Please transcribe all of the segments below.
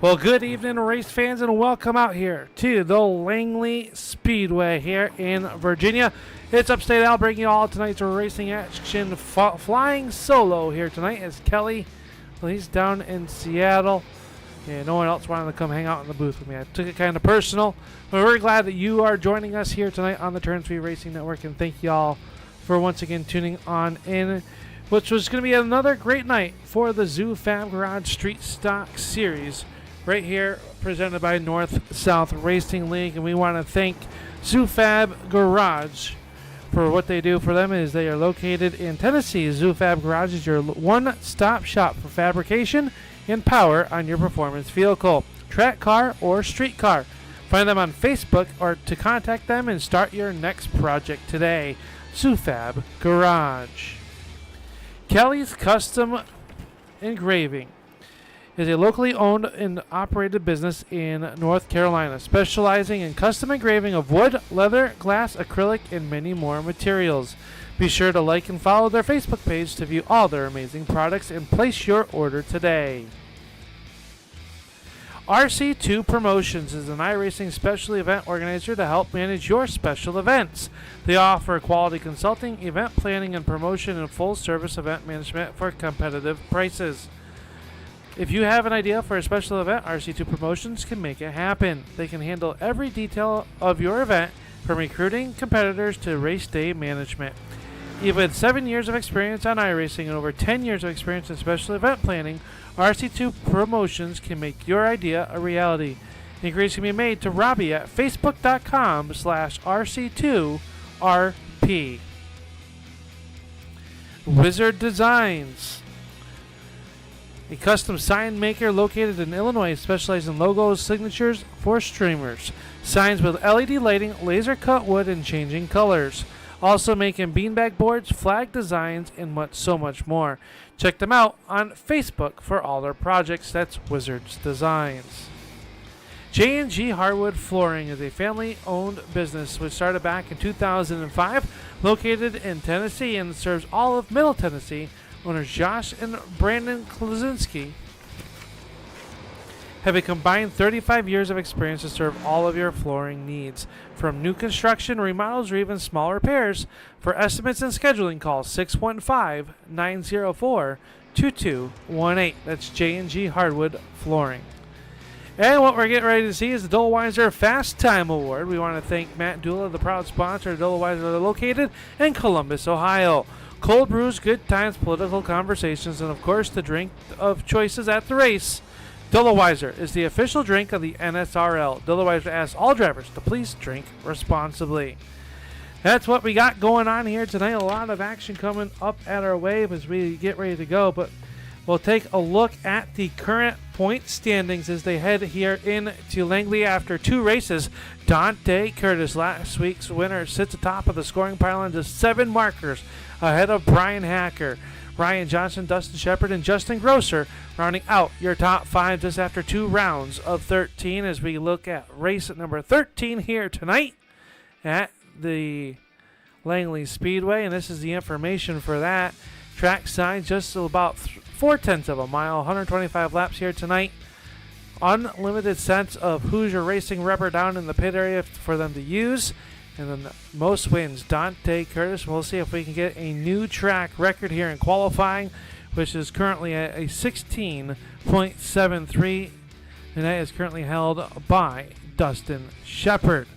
Well, good evening, race fans, and welcome out here to the Langley Speedway here in Virginia. It's Upstate Al bringing you all tonight's racing action, flying solo here tonight as Kelly, well, he's down in Seattle, and no one else wanted to come hang out in the booth with me. I took it kind of personal, but we're glad that you are joining us here tonight on the Turn 3 Racing Network, and thank you all for once again tuning on in, which was going to be another great night for the ZooFab Garage Street Stock Series right here, presented by North-South Racing League. And we want to thank ZooFab Garage for what they do for them. Is they are located in Tennessee. ZooFab Garage is your one-stop shop for fabrication and power on your performance vehicle, track car, or street car. Find them on Facebook or to contact them and start your next project today. ZooFab Garage. Kelly's Custom Engraving is a locally owned and operated business in North Carolina, specializing in custom engraving of wood, leather, glass, acrylic, and many more materials. Be sure to like and follow their Facebook page to view all their amazing products and place your order today. RC2 Promotions is an iRacing special event organizer to help manage your special events. They offer quality consulting, event planning, and promotion and full-service event management for competitive prices. If you have an idea for a special event, RC2 Promotions can make it happen. They can handle every detail of your event, from recruiting competitors to race day management. Even with 7 years of experience on iRacing and over 10 years of experience in special event planning, RC2 Promotions can make your idea a reality. Inquiries can be made to Robbie at facebook.com/RC2RP. Wizard Designs, a custom sign maker located in Illinois, specializing in logos, signatures for streamers, signs with LED lighting, laser cut wood, and changing colors. Also making beanbag boards, flag designs, and so much more. Check them out on Facebook for all their projects. That's Wizards Designs. J&G Hardwood Flooring is a family-owned business which started back in 2005, located in Tennessee and serves all of Middle Tennessee. Owners Josh and Brandon Klaczynski have a combined 35 years of experience to serve all of your flooring needs, from new construction, remodels, or even small repairs. For estimates and scheduling, call 615-904-2218. That's J&G Hardwood Flooring. And what we're getting ready to see is the Dulweiser Fast Time Award. We want to thank Matt Dula, the proud sponsor of Dulweiser. They're located in Columbus, Ohio. Cold brews, good times, political conversations, and of course the drink of choices at the race. Dulweiser is the official drink of the NSRL. Dulweiser asks all drivers to please drink responsibly. That's what we got going on here tonight. A lot of action coming up at our way as we get ready to go, but we'll take a look at the current point standings as they head here into Langley after two races. Dante Curtis, last week's winner, sits atop of the scoring pile on just 7 markers ahead of Bryan Hacker. Ryan Johnson, Dustin Shepard, and Justin Grosser rounding out your top 5 just after 2 rounds of 13 as we look at race number 13 here tonight at the Langley Speedway. And this is the information for that. Track size just about 0.4 of a mile, 125 laps here tonight. Unlimited sets of Hoosier Racing rubber down in the pit area for them to use. And then most wins, Dante Curtis. We'll see if we can get a new track record here in qualifying, which is currently at a 16.73, and that is currently held by Dustin Shepard.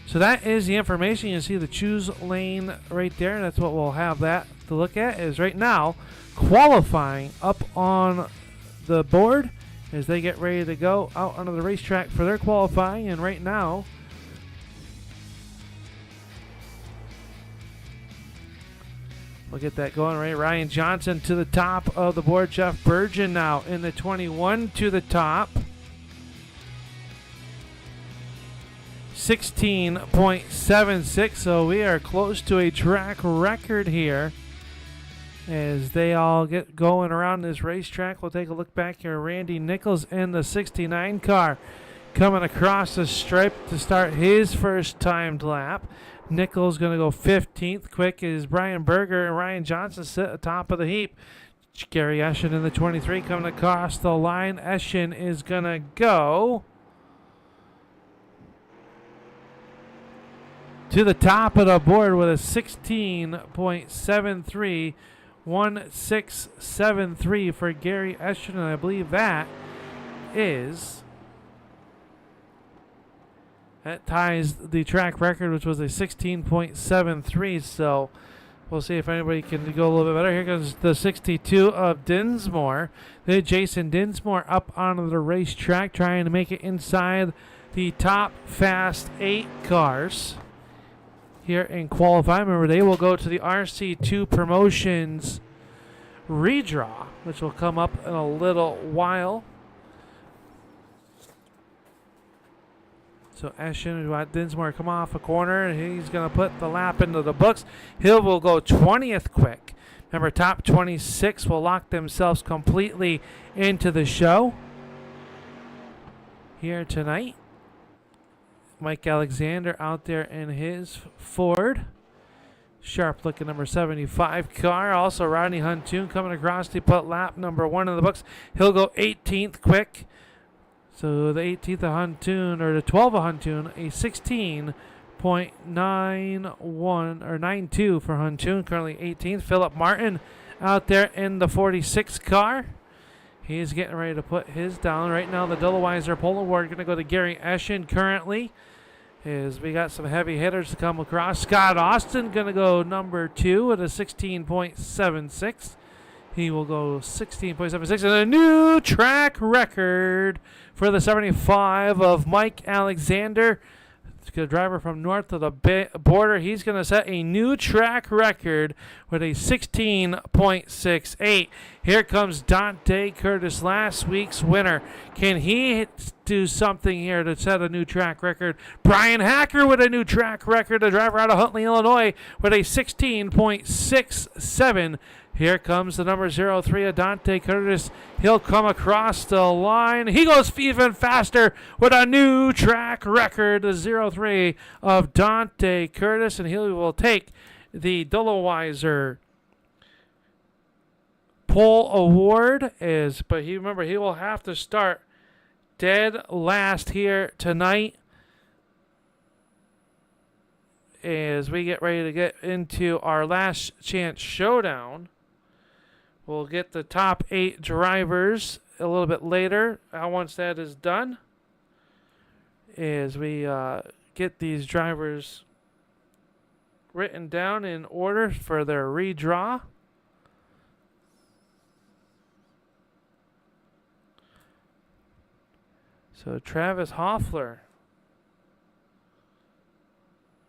So that is the information. You see the choose lane right there, and that's what we'll have that to look at. Is right now qualifying up on the board as they get ready to go out onto the racetrack for their qualifying, and right now we'll get that going, right? Ryan Johnson to the top of the board. Jeff Burgeon now in the 21 to the top. 16.76, so we are close to a track record here as they all get going around this racetrack. We'll take a look back here. Randy Nichols in the 69 car coming across the stripe to start his first timed lap. Nichols going to go 15th. Quick is Brian Berger and Ryan Johnson sit atop of the heap. Gary Eschen in the 23 coming across the line. Eschen is going to go to the top of the board with a 16.73, 1673 for Gary Eschen, and I believe that ties the track record, which was a 16.73. So we'll see if anybody can go a little bit better. Here goes the 62 of Dinsmore. Jason Dinsmore up onto the racetrack, trying to make it inside the top fast 8 cars here in qualifying. Remember, they will go to the RC2 Promotions redraw, which will come up in a little while. So Eschen, Dinsmore come off a corner, and he's going to put the lap into the books. Hill will go 20th quick. Remember, top 26 will lock themselves completely into the show here tonight. Mike Alexander out there in his Ford. Sharp looking number 75 car. Also Rodney Huntoon coming across to put lap number 1 in the books. He'll go 18th quick. So the 18th of Huntoon, or the 12th of Huntoon, a 16.91 or 92 for Huntoon, currently 18th. Philip Martin out there in the 46 car. He's getting ready to put his down. Right now, the Dillaweiser Pole Award going to go to Gary Eschen currently. We got some heavy hitters to come across. Scott Austin going to go number 2 at a 16.76. He will go 16.76, and a new track record for the 75 of Mike Alexander. The driver from north of the border. He's going to set a new track record with a 16.68. Here comes Dante Curtis, last week's winner. Can he do something here to set a new track record? Bryan Hacker with a new track record. A driver out of Huntley, Illinois with a 16.67. Here comes the number 03 of Dante Curtis. He'll come across the line. He goes even faster with a new track record, the 03 of Dante Curtis, and he will take the Dillaweiser Pole Award. But remember, he will have to start dead last here tonight as we get ready to get into our last chance showdown. We'll get the top 8 drivers a little bit later. Once that is done, as we get these drivers written down in order for their redraw. So Travis Hoffler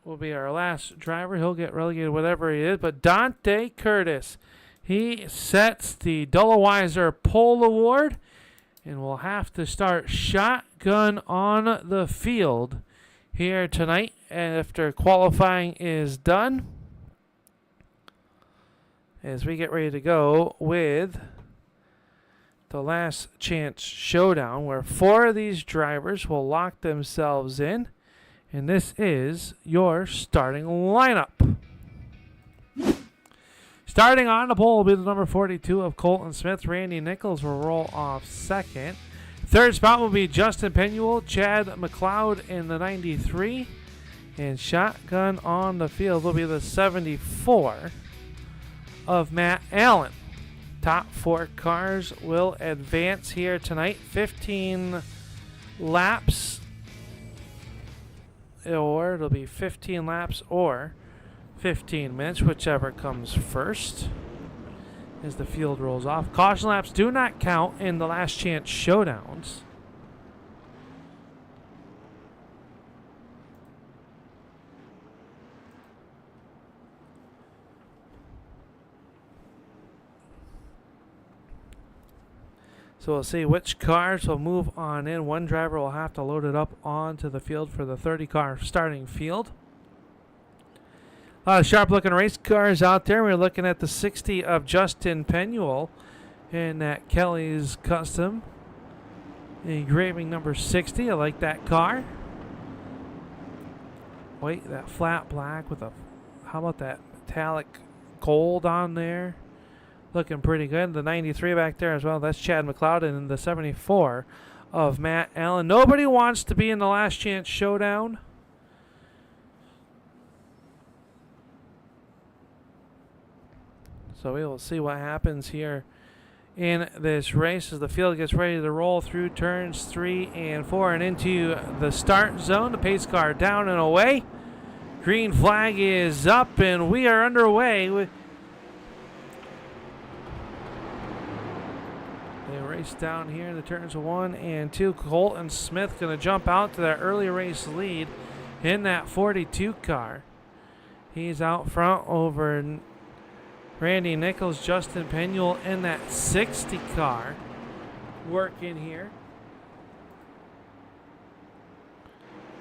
will be our last driver. He'll get relegated whatever he is. But Dante Curtis, he sets the Dillaweiser Pole Award, and we'll have to start shotgun on the field here tonight after qualifying is done, as we get ready to go with the last chance showdown, where 4 of these drivers will lock themselves in, and this is your starting lineup. Starting on the pole will be the number 42 of Colton Smith. Randy Nichols will roll off second. Third spot will be Justin Penuel, Chad McLeod in the 93. And shotgun on the field will be the 74 of Matt Allen. Top 4 cars will advance here tonight. 15 laps, or it'll be 15 laps or 15 minutes, whichever comes first, as the field rolls off. Caution laps do not count in the last chance showdowns. So we'll see which cars will move on in. One driver will have to load it up onto the field for the 30-car starting field. A lot of sharp-looking race cars out there. We're looking at the 60 of Justin Penuel in that Kelly's Custom engraving number 60. I like that car. Wait, that flat black with a, how about that metallic gold on there? looking pretty good. The 93 back there as well. That's Chad McLeod, and the 74 of Matt Allen. Nobody wants to be in the last chance showdown. So we will see what happens here in this race as the field gets ready to roll through turns 3 and 4 and into the start zone. The pace car down and away. Green flag is up and we are underway. They race down here in the turns 1 and 2. Colton Smith going to jump out to that early race lead in that 42 car. He's out front over Randy Nichols, Justin Penuel in that 60 car working here.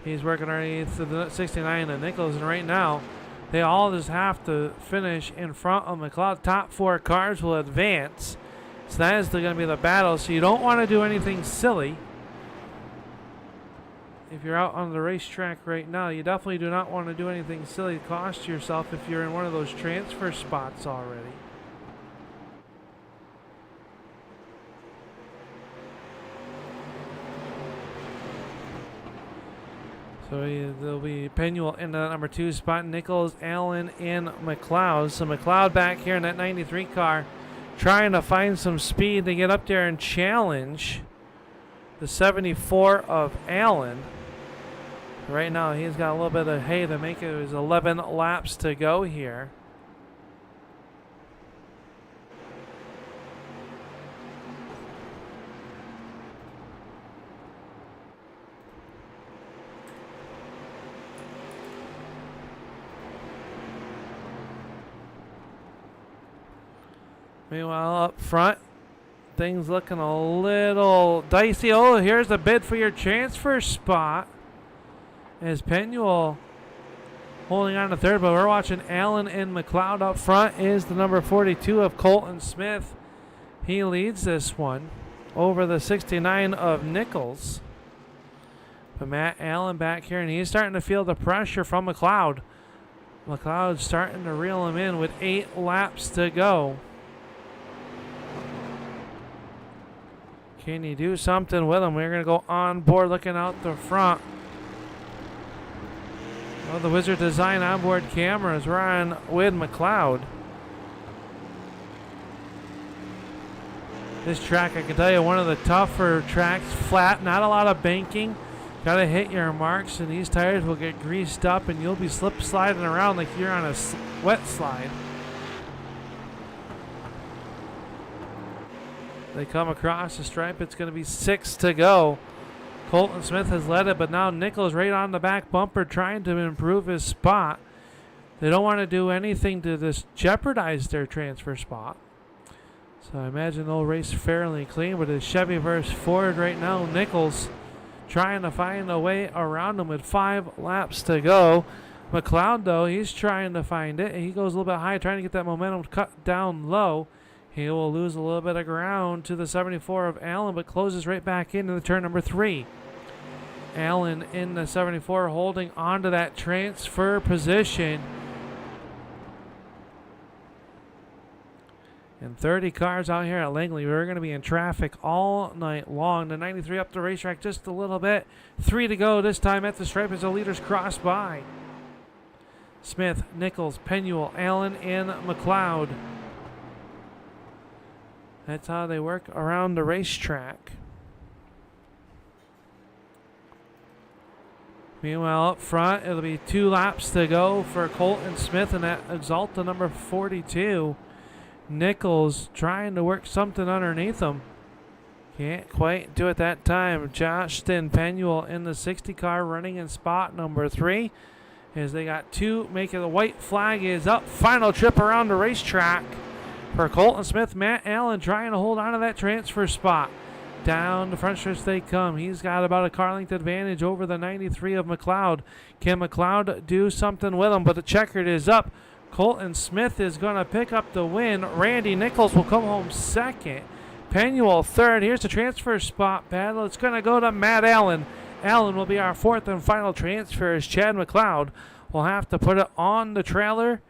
He's working underneath the 69 and Nichols, and right now they all just have to finish in front of McLeod. Top 4 cars will advance. So that is going to be the battle. So you don't want to do anything silly. If you're out on the racetrack right now, you definitely do not want to do anything silly to cost yourself if you're in one of those transfer spots already. So there'll be Penuel in the number 2 spot, Nichols, Allen, and McLeod. So McLeod back here in that 93 car trying to find some speed to get up there and challenge the 74 of Allen. Right now, he's got a little bit of hay to make it. There's 11 laps to go here. Meanwhile, up front, things looking a little dicey. Oh, here's a bid for your transfer spot. As Penuel holding on to third, but we're watching Allen and McLeod. Up front is the number 42 of Colton Smith. He leads this one over the 69 of Nichols. But Matt Allen back here, and he's starting to feel the pressure from McLeod. McLeod's starting to reel him in with 8 laps to go. Can he do something with him? We're going to go on board looking out the front. Well, the Wizard Design onboard cameras were on with McLeod. This track, I can tell you, one of the tougher tracks. Flat, not a lot of banking. Got to hit your marks, and these tires will get greased up, and you'll be slip sliding around like you're on a wet slide. They come across the stripe. It's going to be 6 to go. Colton Smith has led it, but now Nichols right on the back bumper trying to improve his spot. They don't want to do anything to just jeopardize their transfer spot. So I imagine they'll race fairly clean, but it's Chevy versus Ford right now. Nichols trying to find a way around him with 5 laps to go. McLeod, though, he's trying to find it. He goes a little bit high, trying to get that momentum cut down low. He will lose a little bit of ground to the 74 of Allen, but closes right back into the turn number 3. Allen in the 74 holding on to that transfer position. And 30 cars out here at Langley. We're going to be in traffic all night long. The 93 up the racetrack just a little bit. 3 to go this time at the stripe as the leaders cross by. Smith, Nichols, Penuel, Allen, and McLeod. That's how they work around the racetrack. Meanwhile, up front, it'll be 2 laps to go for Colton Smith and that Exalta number 42. Nichols trying to work something underneath him. Can't quite do it that time. Justin Penuel in the 60 car running in spot number 3. As they got 2, making the white flag is up. Final trip around the racetrack for Colton Smith. Matt Allen trying to hold on to that transfer spot. Down the front stretch they come. He's got about a car length advantage over the 93 of McLeod. Can McLeod do something with him? But the checkered is up. Colton Smith is going to pick up the win. Randy Nichols will come home second. Penuel third. Here's the transfer spot battle. It's going to go to Matt Allen. Allen will be our 4th and final transfer as Chad McLeod will have to put it on the trailer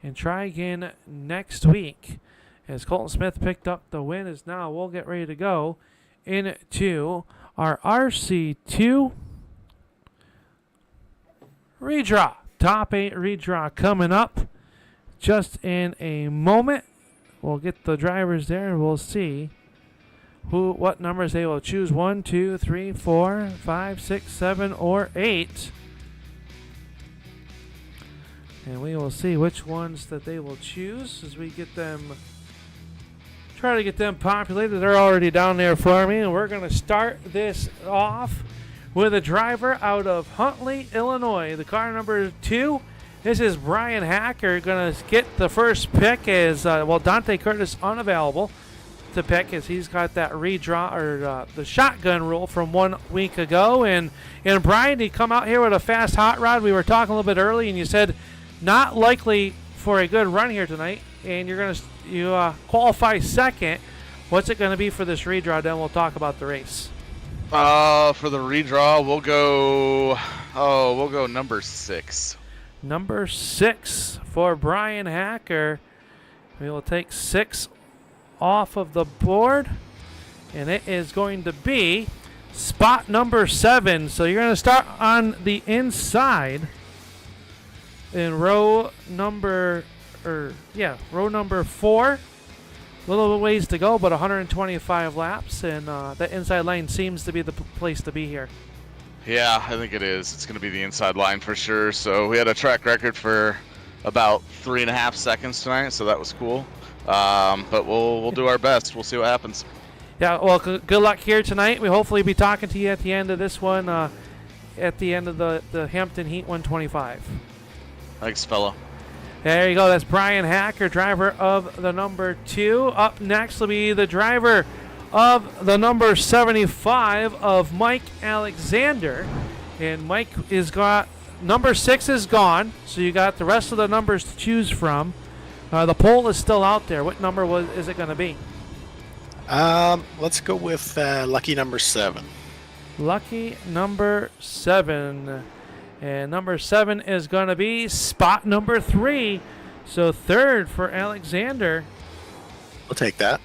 and try again next week As Colton Smith picked up the win, as now we'll get ready to go into our RC2 redraw. Top 8 redraw coming up just in a moment. We'll get the drivers there and we'll see what numbers they will choose. 1, 2, 3, 4, 5, 6, 7, or 8. And we will see which ones that they will choose as we get them, try to get them populated. They're already down there for me, and we're going to start this off with a driver out of Huntley, Illinois. The car number 2. This is Bryan Hacker going to get the first pick as, Dante Curtis unavailable to pick as he's got that redraw or the shotgun rule from 1 week ago. And Bryan, he come out here with a fast hot rod. We were talking a little bit early, and you said not likely for a good run here tonight, and you're going to qualify second. What's it going to be for this redraw? Then we'll talk about the race. For the redraw, we'll go number 6. Number 6 for Bryan Hacker. We will take 6 off of the board, and it is going to be spot number 7. So you're going to start on the inside in row number 4. A little ways to go, but 125 laps, and that inside lane seems to be the place to be here. Yeah, I think it is. It's going to be the inside line for sure. So we had a track record for about 3.5 seconds tonight, so that was cool. But we'll do our best. We'll see what happens. Yeah, well, good luck here tonight. We hopefully be talking to you at the end of this one, at the end of the Hampton Heat 125. Thanks, fella. There you go. That's Bryan Hacker, driver of the number 2. Up next will be the driver of the number 75 of Mike Alexander. And Mike is got number 6 is gone, so you got the rest of the numbers to choose from. The poll is still out there. What number is it going to be? Let's go with lucky number 7. Lucky number 7. And number 7 is going to be spot number 3. So third for Alexander. I'll take that.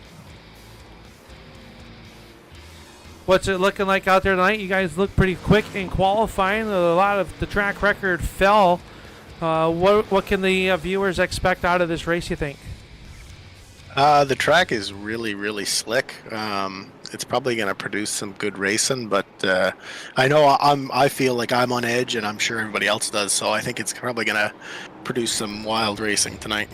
What's it looking like out there tonight? You guys look pretty quick in qualifying. A lot of the track record fell. What can the viewers expect out of this race, you think? The track is really, really slick. It's probably going to produce some good racing, but I know I feel like I'm on edge, and I'm sure everybody else does, so I think it's probably going to produce some wild racing tonight.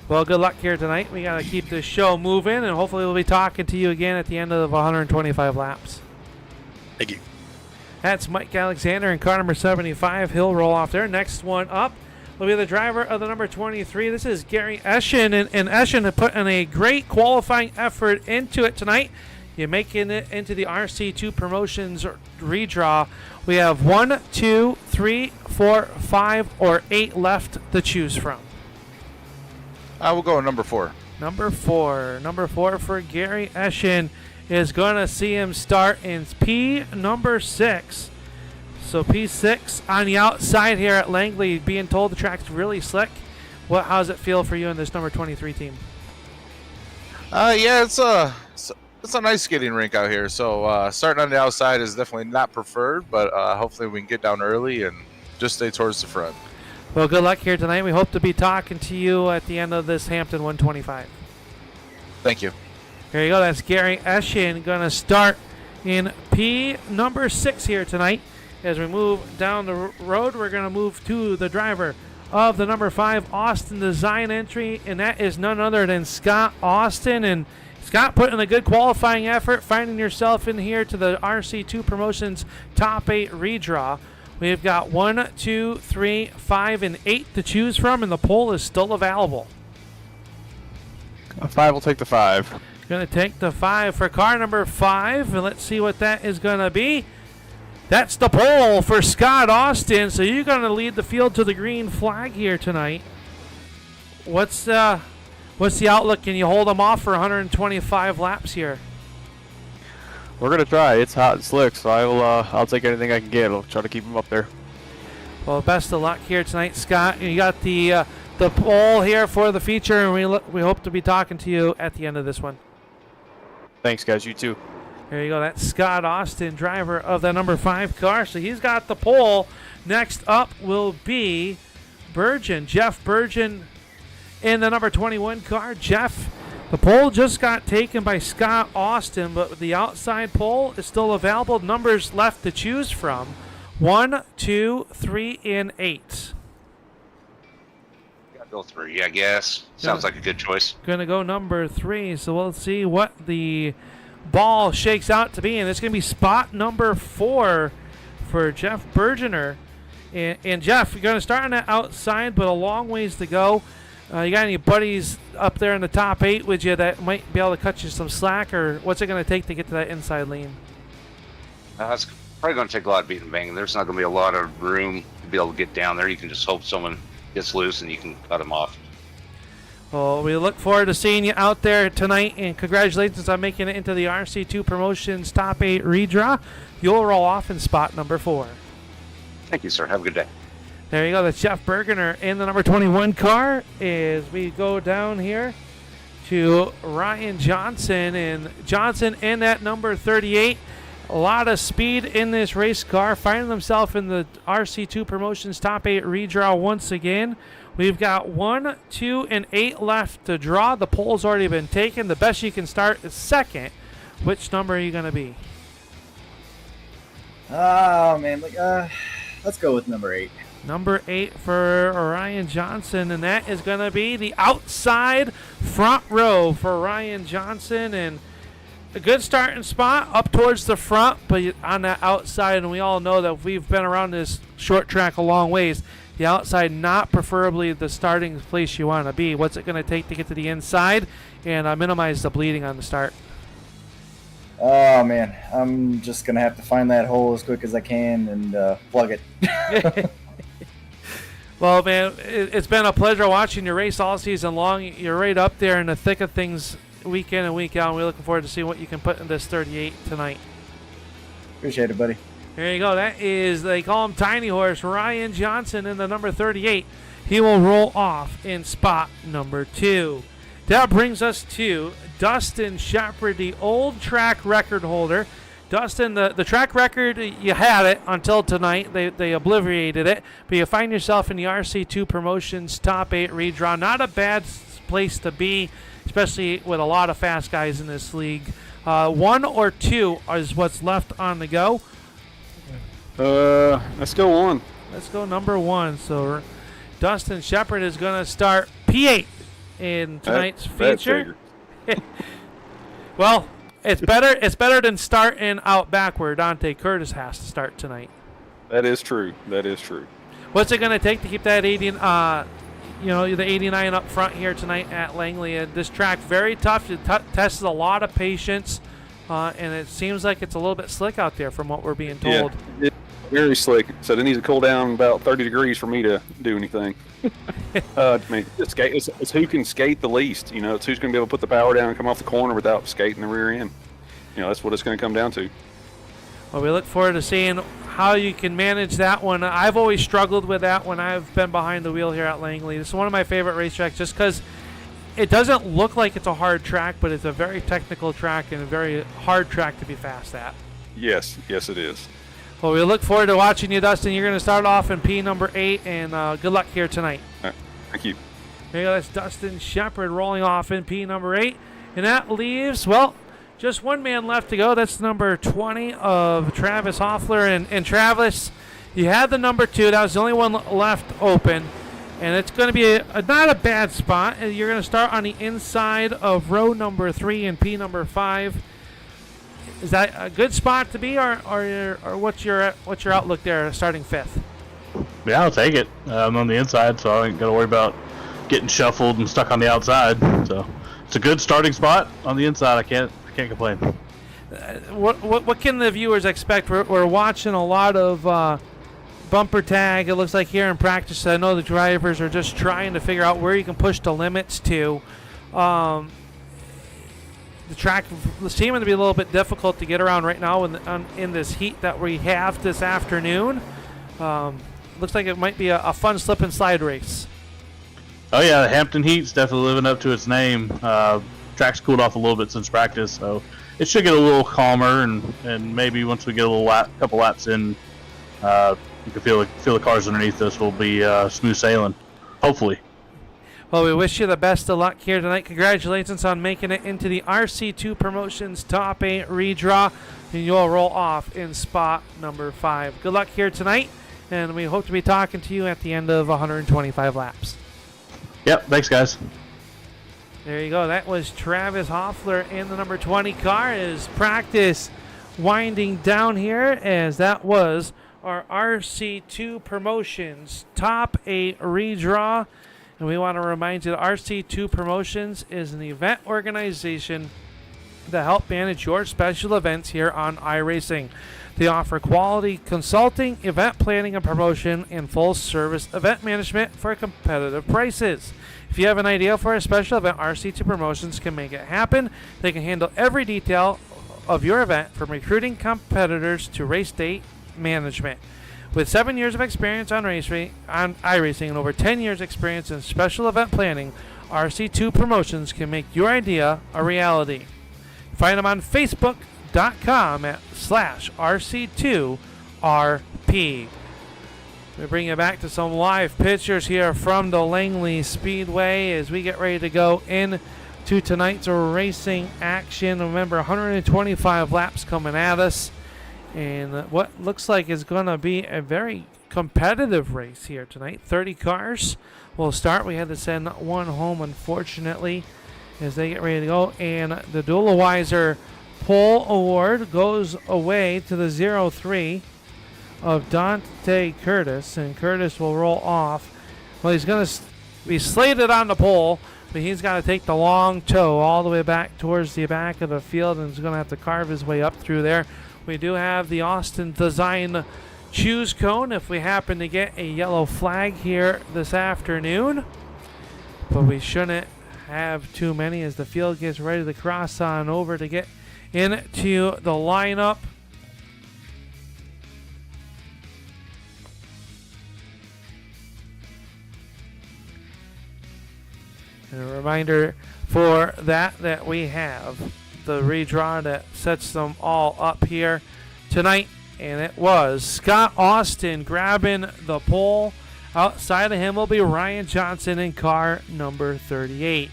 Well, good luck here tonight. We got to keep this show moving, and hopefully we'll be talking to you again at the end of 125 laps. Thank you. That's Mike Alexander in car number 75. He'll roll off there. Next one up will be the driver of the number 23. This is Gary Eschen, and Eschen had put in a great qualifying effort into it tonight. You're making it into the RC2 Promotions redraw. We have 1, 2, 3, 4, 5, or 8 left to choose from. We'll go number 4. Number 4. Number 4 for Gary Eschen is going to see him start in P number 6. So P6 on the outside here at Langley, being told the track's really slick. How does it feel for you in this number 23 team? Yeah, it's a nice skating rink out here. So starting on the outside is definitely not preferred, but hopefully we can get down early and just stay towards the front. Well, good luck here tonight. We hope to be talking to you at the end of this Hampton 125. Thank you. Here you go. That's Gary Eschen going to start in P number 6 here tonight. As we move down the road, we're going to move to the driver of the number 5 Austin Design entry, and that is none other than Scott Austin. And Scott put in a good qualifying effort, finding yourself in here to the RC2 Promotions Top 8 redraw. We've got 1, 2, 3, 5, and 8 to choose from, and the poll is still available. 5 will take the 5. Going to take the 5 for car number 5, and let's see what that is going to be. That's the poll for Scott Austin, so you're going to lead the field to the green flag here tonight. What's the outlook? Can you hold them off for 125 laps here? We're gonna try. It's hot and slick, so I'll take anything I can get. I'll try to keep him up there. Well, best of luck here tonight, Scott. You got the the poll here for the feature, and we hope to be talking to you at the end of this one. Thanks, guys. You too. There you go. That's Scott Austin, driver of the number 5 car. So he's got the pole. Next up will be Burgeon, Jeff Burgeon in the number 21 car. Jeff, the pole just got taken by Scott Austin, but the outside pole is still available. Numbers left to choose from: 1, 2, 3, and 8. Gotta go 3, I guess. Sounds like a good choice. Gonna go number 3. So we'll see what the ball shakes out to be, and it's gonna be spot number 4 for Jeff Burgener. And Jeff, you're gonna start on that outside, but a long ways to go. You got any buddies up there in the top 8 with you that might be able to cut you some slack, or what's it gonna take to get to that inside lane? It's probably going to take a lot of beating and banging. There's not going to be a lot of room to be able to get down there. You can just hope someone gets loose and you can cut them off. Well, we look forward to seeing you out there tonight, and congratulations on making it into the RC2 Promotions Top 8 redraw. You'll roll off in spot number 4. Thank you, sir. Have a good day. There you go. That's Jeff Burgener in the number 21 car. As we go down here to Ryan Johnson, and Johnson in that number 38. A lot of speed in this race car, finding himself in the RC2 Promotions Top 8 redraw once again. We've got 1, 2, and 8 left to draw. The pole's already been taken. The best you can start is second. Which number are you going to be? Oh, man. Let's go with number 8. Number 8 for Ryan Johnson, and that is going to be the outside front row for Ryan Johnson. And a good starting spot up towards the front, but on that outside, and we all know that we've been around this short track a long ways. The outside, not preferably the starting place you want to be. What's it going to take to get to the inside and minimize the bleeding on the start? Oh, man. I'm just going to have to find that hole as quick as I can and plug it. Well, man, it's been a pleasure watching your race all season long. You're right up there in the thick of things week in and week out, and we're looking forward to seeing what you can put in this 38 tonight. Appreciate it, buddy. There you go. That is, they call him Tiny Horse, Ryan Johnson in the number 38. He will roll off in spot number 2. That brings us to Dustin Shepard, the old track record holder. Dustin, the track record, you had it until tonight. They obliterated it, but you find yourself in the RC2 Promotions Top 8 redraw. Not a bad place to be, especially with a lot of fast guys in this league. 1 or 2 is what's left on the go. Let's go 1. Let's go number 1. So Dustin Shepard is going to start P8 in tonight's feature. Well, it's better than starting out back where Dante Curtis has to start tonight. That is true. What's it going to take to keep that 80, the 89 up front here tonight at Langley? This track very tough. It tests a lot of patience, and it seems like it's a little bit slick out there from what we're being told. Yeah, it's very slick. So it needs to cool down about 30 degrees for me to do anything. It's who can skate the least. It's who's going to be able to put the power down and come off the corner without skating the rear end. That's what it's going to come down to. Well, we look forward to seeing how you can manage that one. I've always struggled with that when I've been behind the wheel here at Langley. This is one of my favorite racetracks just because it doesn't look like it's a hard track, but it's a very technical track and a very hard track to be fast at. Yes, it is. Well, we look forward to watching you, Dustin. You're going to start off in P number 8, and good luck here tonight. All right. Thank you. There you go. That's Dustin Shepard rolling off in P number 8. And that leaves, well, just one man left to go. That's number 20 of Travis Hoffler. And Travis, you had the number 2. That was the only one left open. And it's going to be not a bad spot. And you're going to start on the inside of row number 3 and P number 5. Is that a good spot to be, or what's your outlook there, starting 5th? Yeah, I'll take it. I'm on the inside, so I ain't got to worry about getting shuffled and stuck on the outside. So it's a good starting spot on the inside. I can't complain. What can the viewers expect? We're watching a lot of bumper tag. It looks like here in practice. I know the drivers are just trying to figure out where you can push the limits to. The track is seeming to be a little bit difficult to get around right now in this heat that we have this afternoon. Looks like it might be a fun slip and slide race. Oh yeah, the Hampton Heat's definitely living up to its name. Track's cooled off a little bit since practice, so it should get a little calmer, and maybe once we get a couple laps in, you can feel the cars underneath us will be smooth sailing, hopefully. Well, we wish you the best of luck here tonight. Congratulations on making it into the RC2 Promotions Top 8 redraw, and you'll roll off in spot number 5. Good luck here tonight, and we hope to be talking to you at the end of 125 laps. Yep, thanks guys. There you go. That was Travis Hoffler in the number 20 car. As practice winding down here, as that was our RC2 Promotions Top 8 redraw. And we want to remind you that RC2 Promotions is an event organization that help manage your special events here on iRacing. They offer quality consulting, event planning and promotion, and full-service event management for competitive prices. If you have an idea for a special event, RC2 Promotions can make it happen. They can handle every detail of your event, from recruiting competitors to race date management. With 7 years of experience on iRacing and over 10 years experience in special event planning, RC2 Promotions can make your idea a reality. Find them on Facebook.com/RC2RP. We bring you back to some live pictures here from the Langley Speedway as we get ready to go into tonight's racing action. Remember, 125 laps coming at us. And what looks like is going to be a very competitive race here tonight. 30 cars will start. We had to send one home, unfortunately, as they get ready to go. And the Dualizer pole award goes away to the 03 of Dante Curtis. And Curtis will roll off. Well, he's going to be slated on the pole, but he's got to take the long tow all the way back towards the back of the field, and he's going to have to carve his way up through there. We do have the Austin Design choose cone if we happen to get a yellow flag here this afternoon. But we shouldn't have too many as the field gets ready to cross on over to get into the lineup. And a reminder for that we have the redraw that sets them all up here tonight, and it was Scott Austin grabbing the pole. Outside of him will be Ryan Johnson in car number 38.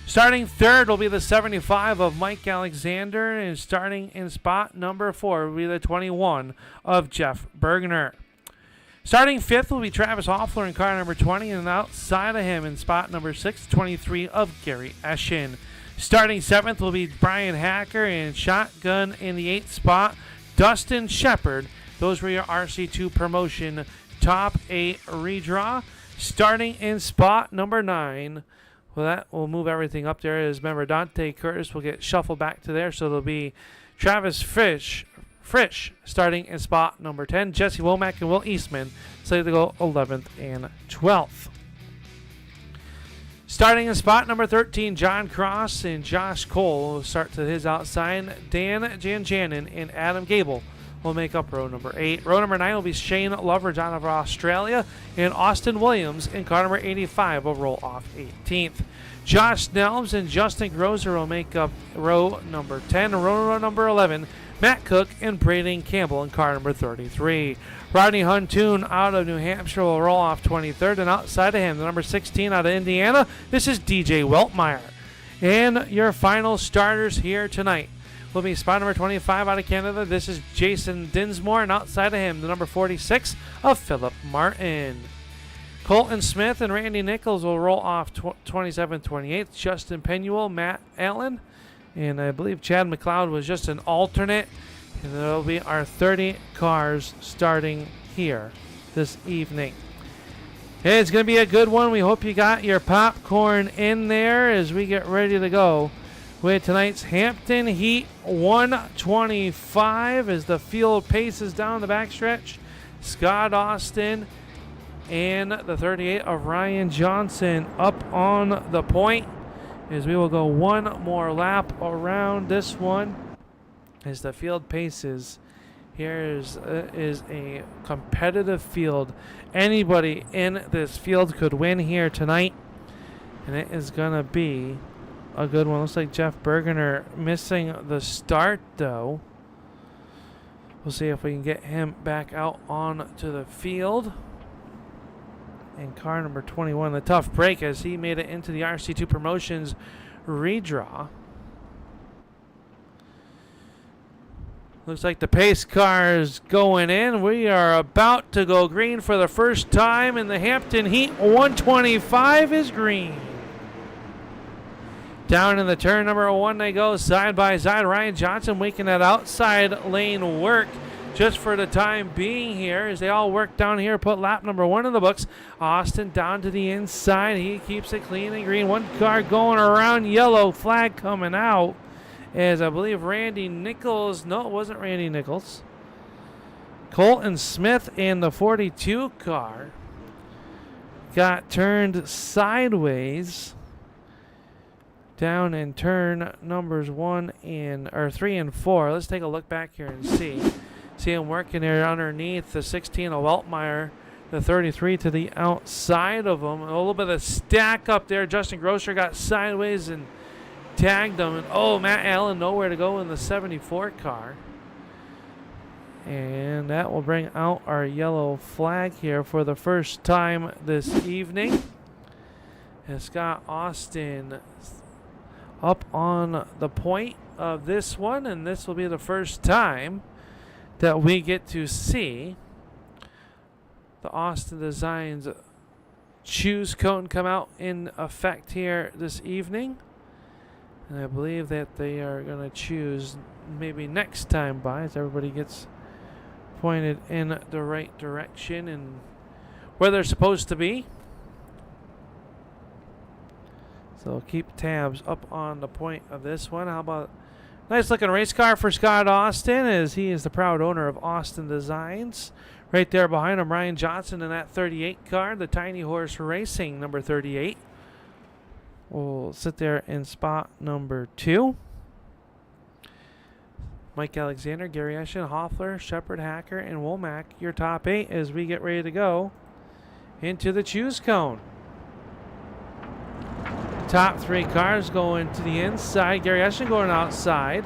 Starting third will be the 75 of Mike Alexander, and starting in spot number 4 will be the 21 of Jeff Bergner. Starting fifth will be Travis Hoffler in car number 20, and outside of him in spot number 6, 23 of Gary Eschen. Starting 7th will be Bryan Hacker, and shotgun in the 8th spot, Dustin Shepard. Those were your RC2 Promotion Top 8 redraw. Starting in spot number 9, well, that will move everything up there. As remember, Dante Curtis will get shuffled back to there, so it'll be Travis Frisch starting in spot number 10. Jesse Womack and Will Eastman slated to go 11th and 12th. Starting in spot number 13, John Cross and Josh Cole will start to his outside. Dan Janjanin and Adam Gable will make up row number 8. Row number 9 will be Shane Loveridge out of Australia, and Austin Williams in car number 85 will roll off 18th. Josh Nelms and Justin Grozer will make up row number 10. Row number 11, Matt Cook and Braden Campbell in car number 33. Rodney Huntoon out of New Hampshire will roll off 23rd, and outside of him, the number 16 out of Indiana, this is DJ Weltmeyer. And your final starters here tonight will be spot number 25 out of Canada. This is Jason Dinsmore, and outside of him, the number 46 of Philip Martin. Colton Smith and Randy Nichols will roll off 27th, 28th. Justin Penuel, Matt Allen, and I believe Chad McLeod was just an alternate. And there will be our 30 cars starting here this evening. Hey, it's going to be a good one. We hope you got your popcorn in there as we get ready to go with tonight's Hampton Heat 125 as the field paces down the backstretch. Scott Austin and the 38 of Ryan Johnson up on the point as we will go one more lap around this one as the field paces. Here is a competitive field. Anybody in this field could win here tonight. And it is going to be a good one. Looks like Jeff Bergener missing the start, though. We'll see if we can get him back out onto the field. And car number 21, the tough break as he made it into the RC2 Promotions redraw. Looks like the pace car is going in. We are about to go green for the first time in the Hampton Heat. 125 is green. Down in the turn number 1 they go side by side. Ryan Johnson making that outside lane work just for the time being here as they all work down here. Put lap number 1 in the books. Austin down to the inside. He keeps it clean and green. One car going around, yellow flag coming out. As I believe Randy Nichols, no, it wasn't Randy Nichols. Colton Smith in the 42 car got turned sideways down in turn numbers 3 and 4. Let's take a look back here and see him working there underneath the 16 of Weltmeyer, the 33 to the outside of him. A little bit of stack up there. Justin Grosser got sideways and tagged him. And Matt Allen nowhere to go in the 74 car. And that will bring out our yellow flag here for the first time this evening. And Scott Austin up on the point of this one, and this will be the first time that we get to see the Austin Designs choose cone come out in effect here this evening. And I believe that they are going to choose maybe next time by as everybody gets pointed in the right direction and where they're supposed to be. So keep tabs up on the point of this one. How about nice looking race car for Scott Austin as he is the proud owner of Austin Designs. Right there behind him, Ryan Johnson in that 38 car, the Tiny Horse Racing number 38. Will sit there in spot number 2. Mike Alexander, Gary Eschen, Hoffler, Shepard, Hacker, and Womack, your top 8 as we get ready to go into the choose cone. Top 3 cars going to the inside. Gary Eschen going outside.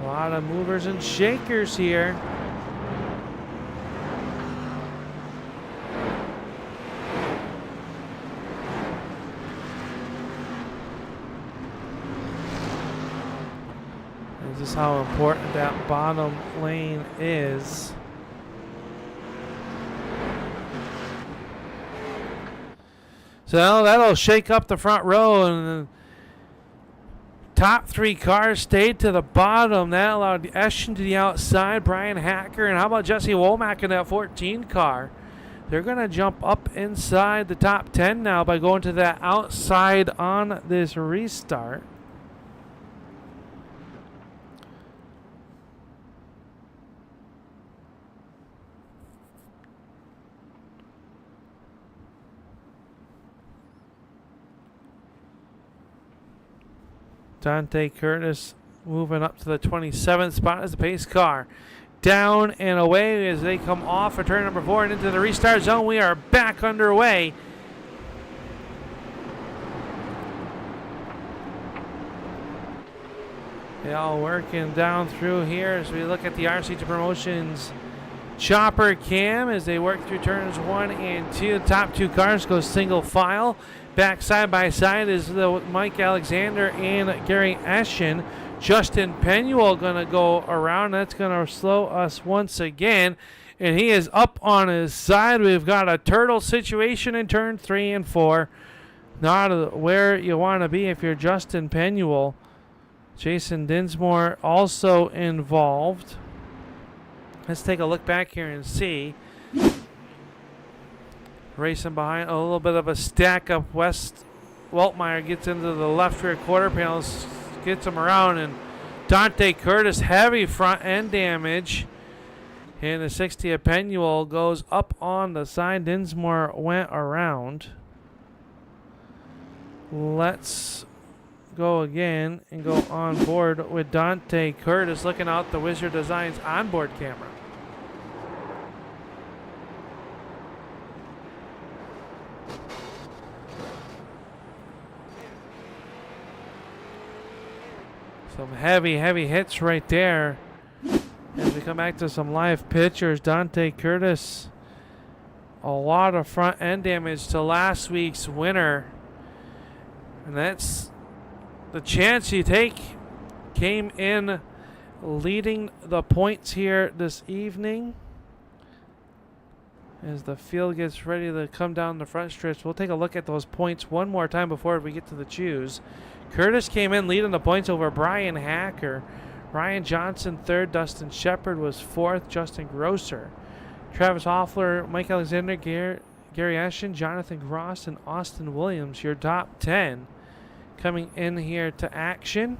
A lot of movers and shakers here. This is how important that bottom lane is. So that'll shake up the front row, and the top 3 cars stayed to the bottom. That allowed Eschen to the outside, Bryan Hacker, and how about Jesse Womack in that 14 car? They're going to jump up inside the top 10 now by going to that outside on this restart. Dante Curtis moving up to the 27th spot as the pace car. Down and away as they come off of turn number 4 and into the restart zone. We are back underway. They all working down through here as we look at the RC2 Promotions chopper cam as they work through turns 1 and 2. The top 2 cars go single file. Back side by side is the Mike Alexander and Gary Eschen. Justin Penuel going to go around. That's going to slow us once again. And he is up on his side. We've got a turtle situation in turn 3 and 4. Not where you want to be if you're Justin Penuel. Jason Dinsmore also involved. Let's take a look back here and see. Racing behind, a little bit of a stack up. West Weltmeyer gets into the left rear quarter panels, gets him around, and Dante Curtis heavy front end damage. And the 60 of Penuel goes up on the side. Dinsmore went around. Let's go again and go on board with Dante Curtis looking out the Wizard Designs onboard camera. Some heavy hits right there. As we come back to some live pictures, Dante Curtis, a lot of front end damage to last week's winner. And that's the chance you take. Came in leading the points here this evening. As the field gets ready to come down the front stretch, we'll take a look at those points one more time before we get to the choose. Curtis came in leading the points over Bryan Hacker. Ryan Johnson third, Dustin Shepard was fourth, Justin Grosser. Travis Hoffler, Mike Alexander, Gary Eschen, Jonathan Gross, and Austin Williams, your top 10 coming in here to action.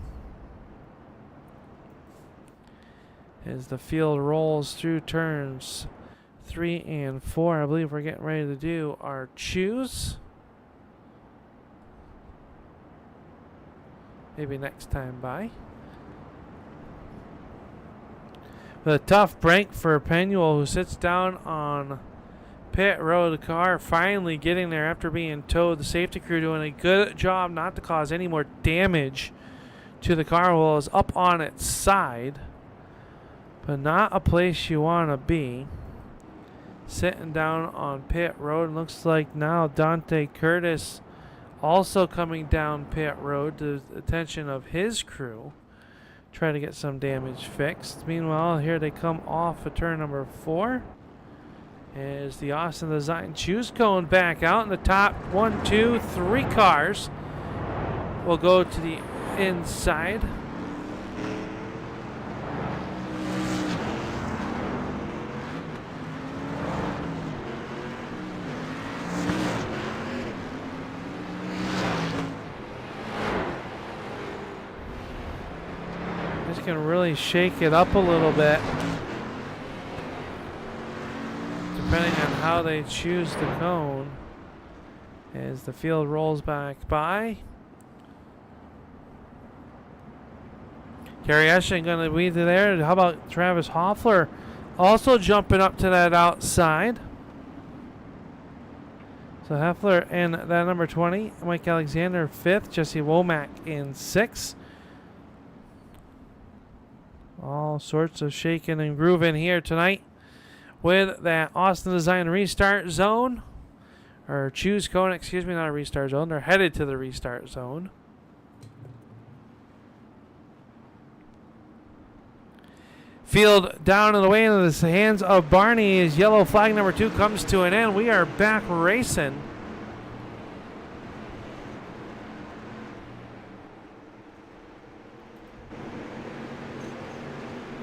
As the field rolls through turns 3 and 4, I believe we're getting ready to do our choose. Maybe next time by. But a tough break for Penuel, who sits down on pit road. The car finally getting there after being towed. The safety crew doing a good job not to cause any more damage to the car while it's up on its side. But not a place you want to be. Sitting down on pit road. Looks like now Dante Curtis also coming down pit road to the attention of his crew. Try to get some damage fixed. Meanwhile, here they come off of turn number 4. As the Austin Design choose cone back out. And the top 1, 2, 3 cars will go to the inside. Just gonna really shake it up a little bit, depending on how they choose the cone. As the field rolls back by, Gary Eschen gonna be there. How about Travis Hoffler also jumping up to that outside? So Hoffler in that number 20, Mike Alexander 5th, Jesse Womack in 6th. All sorts of shaking and grooving here tonight with that Austin Design restart zone. Or choose cone, excuse me, not a restart zone. They're headed to the restart zone. Field down and away into the hands of Barney as yellow flag number 2 comes to an end. We are back racing.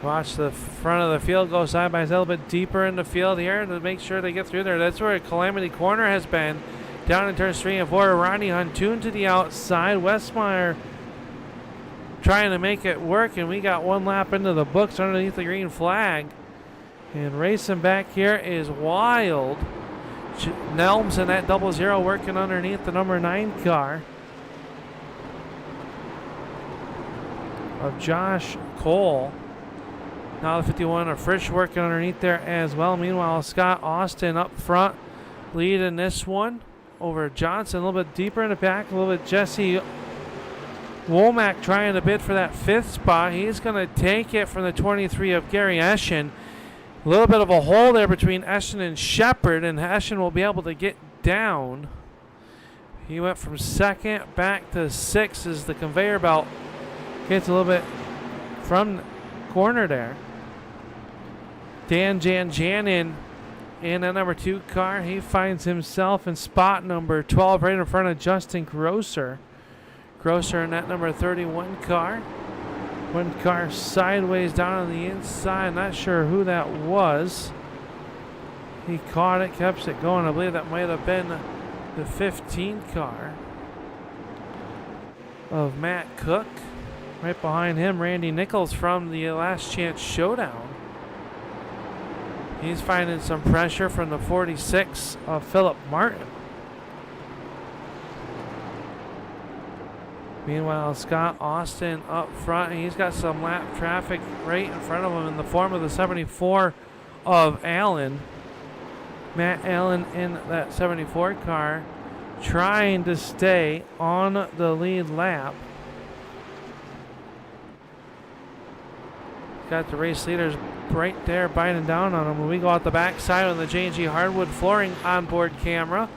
Watch the front of the field go side by side a little bit deeper in the field here to make sure they get through there. That's where Calamity Corner has been. Down in turns 3 and 4, Ronnie Huntoon to the outside. Westmeyer trying to make it work, and we got one lap into the books underneath the green flag. And racing back here is Wild. Nelms in that 00 working underneath the number 9 car of Josh Cole. Now the 51 of Frisch working underneath there as well. Meanwhile, Scott Austin up front leading this one over Johnson. A little bit deeper in the back. A little bit Jesse Womack trying to bid for that 5th spot. He's going to take it from the 23 of Gary Eschen. A little bit of a hole there between Eschen and Shepard, and Eschen will be able to get down. He went from 2nd back to 6th as the conveyor belt gets a little bit from the corner there. Dan Janjanin in that number 2 car. He finds himself in spot number 12 right in front of Justin Grosser. Grosser in that number 31 car. One car sideways down on the inside. Not sure who that was. He caught it, kept it going. I believe that might have been the 15 car of Matt Cook. Right behind him, Randy Nichols from the Last Chance Showdown. He's finding some pressure from the 46 of Philip Martin. Meanwhile, Scott Austin up front. He's got some lap traffic right in front of him in the form of the 74 of Allen. Matt Allen in that 74 car trying to stay on the lead lap. Got the race leaders right there biting down on him. When we go out the backside on the J&G Hardwood Flooring onboard camera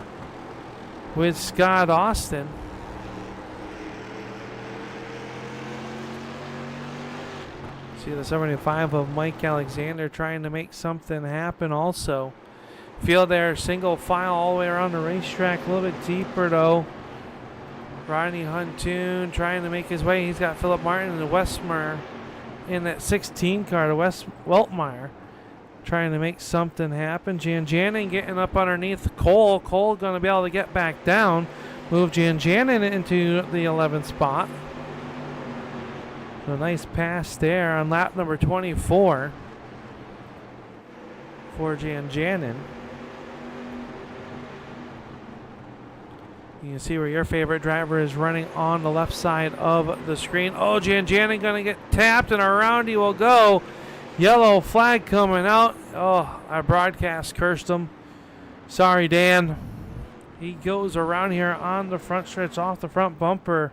with Scott Austin. See the 75 of Mike Alexander trying to make something happen also. Field there, single file all the way around the racetrack. A little bit deeper though. Rodney Huntoon trying to make his way. He's got Philip Martin and Westmeyer in that 16 car to West Weltmeyer. Trying to make something happen. Jan Janning getting up underneath Cole. Cole going to be able to get back down. Move Jan Janning into the 11th spot. So nice pass there on lap number 24 for Jan Janning. You can see where your favorite driver is running on the left side of the screen. Oh, Jan Janning going to get tapped, and around he will go. Yellow flag coming out. Oh, our broadcast cursed him. Sorry, Dan. He goes around here on the front stretch off the front bumper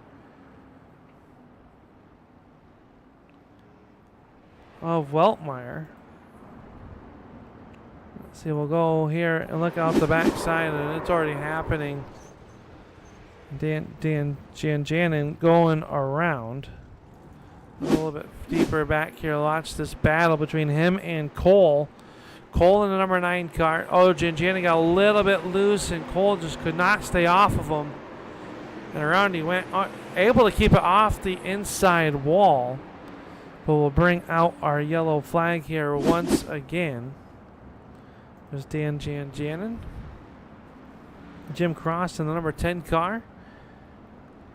of Weltmeyer. Let's see, we'll go here and look out the backside, and it's already happening. Jan Janning going around. A little bit deeper back here. Watch this battle between him and Cole. Cole in the number 9 car. Oh, Jan Janning got a little bit loose, and Cole just could not stay off of him. And around he went, able to keep it off the inside wall. But we'll bring out our yellow flag here once again. There's Jan Janning. Jim Cross in the number 10 car.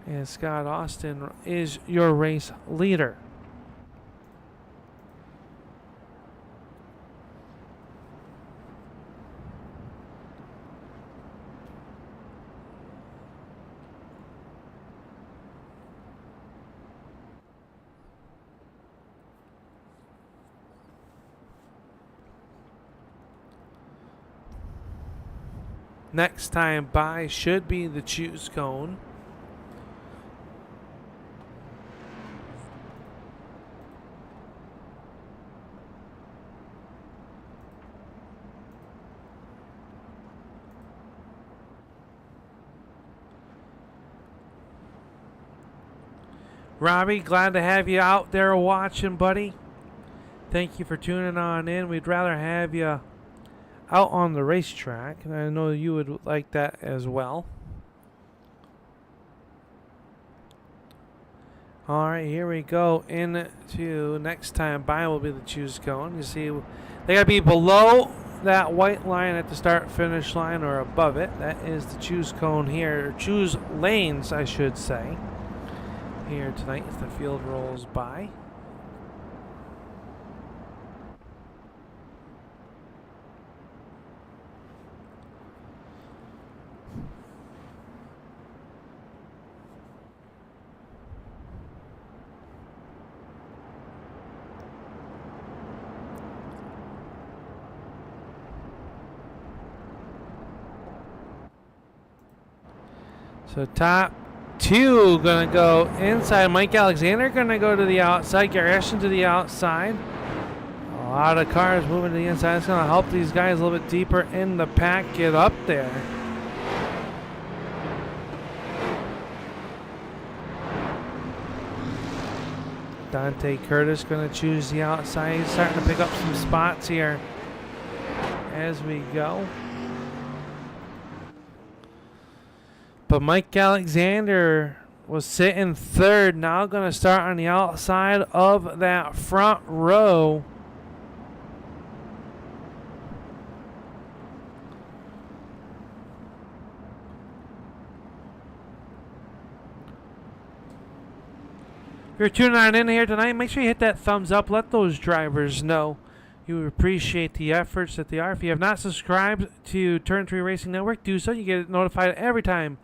And Scott Austin is your race leader. Next time by should be the choose cone. Robbie, glad to have you out there watching, buddy. Thank you for tuning on in. We'd rather have you out on the racetrack, and I know you would like that as well. All right, here we go into next time by will be the choose cone. You see, they got to be below that white line at the start finish line or above it. That is the choose cone here, or choose lanes, I should say, here tonight as the field rolls by. So top two going to go inside. Mike Alexander going to go to the outside. Gary Ashton to the outside. A lot of cars moving to the inside. It's going to help these guys a little bit deeper in the pack get up there. Dante Curtis going to choose the outside. He's starting to pick up some spots here as we go. But Mike Alexander was sitting third. Now going to start on the outside of that front row. If you're tuning on in here tonight, make sure you hit that thumbs up. Let those drivers know you appreciate the efforts that they are. If you have not subscribed to Turn 3 Racing Network, do so. You get notified every time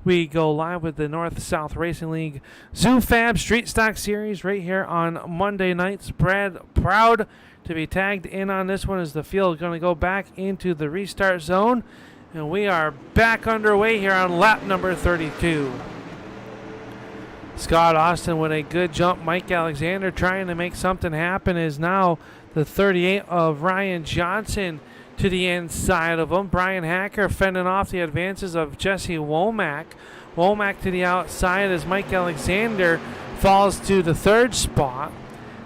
we go live with the North-South Racing League ZooFab Street Stock Series right here on Monday nights. Brad, proud to be tagged in on this one as the field is going to go back into the restart zone. And we are back underway here on lap number 32. Scott Austin with a good jump. Mike Alexander trying to make something happen is now the 38 of Ryan Johnson to the inside of him. Bryan Hacker fending off the advances of Jesse Womack. Womack to the outside as Mike Alexander falls to the 3rd spot.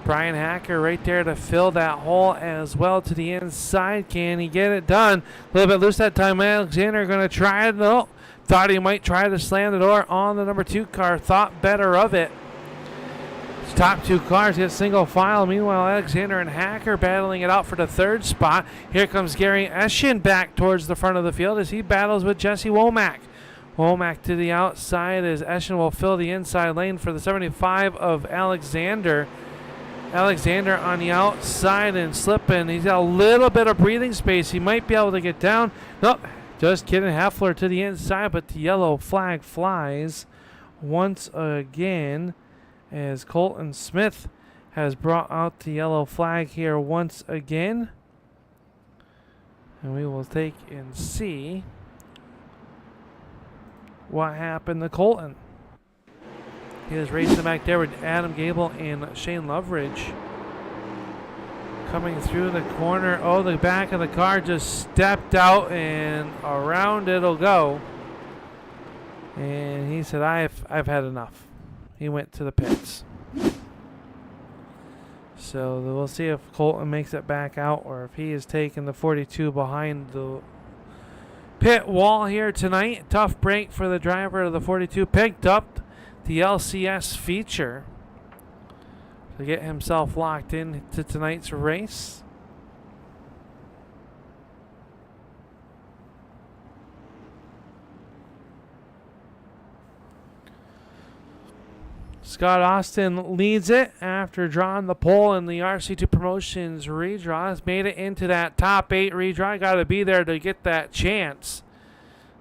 Bryan Hacker right there to fill that hole as well to the inside. Can he get it done? A little bit loose that time. Alexander going to try it. No. Thought he might try to slam the door on the number 2 car. Thought better of it. His top 2 cars get single file. Meanwhile, Alexander and Hacker battling it out for the 3rd spot. Here comes Gary Eschen back towards the front of the field as he battles with Jesse Womack. Womack to the outside as Eschen will fill the inside lane for the 75 of Alexander. Alexander on the outside and slipping. He's got a little bit of breathing space. He might be able to get down. Nope. Just kidding. Heffler to the inside, but the yellow flag flies once again as Colton Smith has brought out the yellow flag here once again. And we will take and see what happened to Colton. He is racing back there with Adam Gable and Shane Loveridge. Coming through the corner. Oh, the back of the car just stepped out and around it'll go. And he said, I've had enough. He went to the pits. So we'll see if Colton makes it back out or if he is taking the 42 behind the pit wall here tonight. Tough break for the driver of the 42. Picked up the LCS feature to get himself locked in to tonight's race. Scott Austin leads it after drawing the pole in the RC2 Promotions redraw. Has made it into that top 8 redraw. Got to be there to get that chance.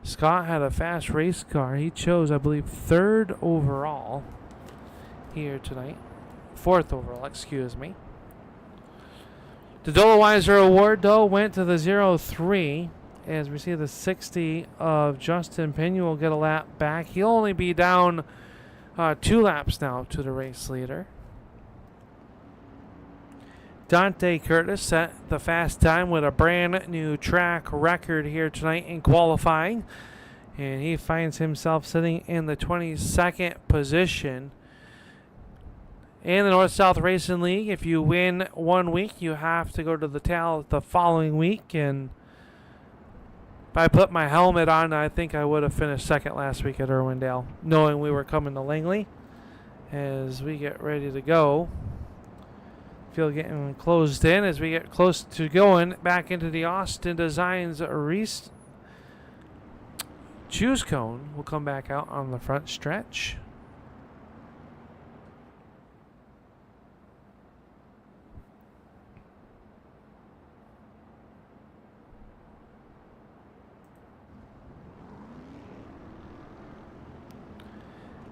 Scott had a fast race car. He chose, I believe, 3rd overall here tonight. 4th overall, excuse me. The Doloweiser Award, though, went to the 0-3. As we see the 60 of Justin Pena will get a lap back. He'll only be down 2 laps now to the race leader. Dante Curtis set the fast time with a brand new track record here tonight in qualifying. And he finds himself sitting in the 22nd position. In the North-South Racing League, if you win one week, you have to go to the tally the following week. And if I put my helmet on, I think I would have finished 2nd last week at Irwindale, knowing we were coming to Langley. As we get ready to go, field getting closed in as we get close to going back into the Austin Designs Reese choose cone. We'll come back out on the front stretch.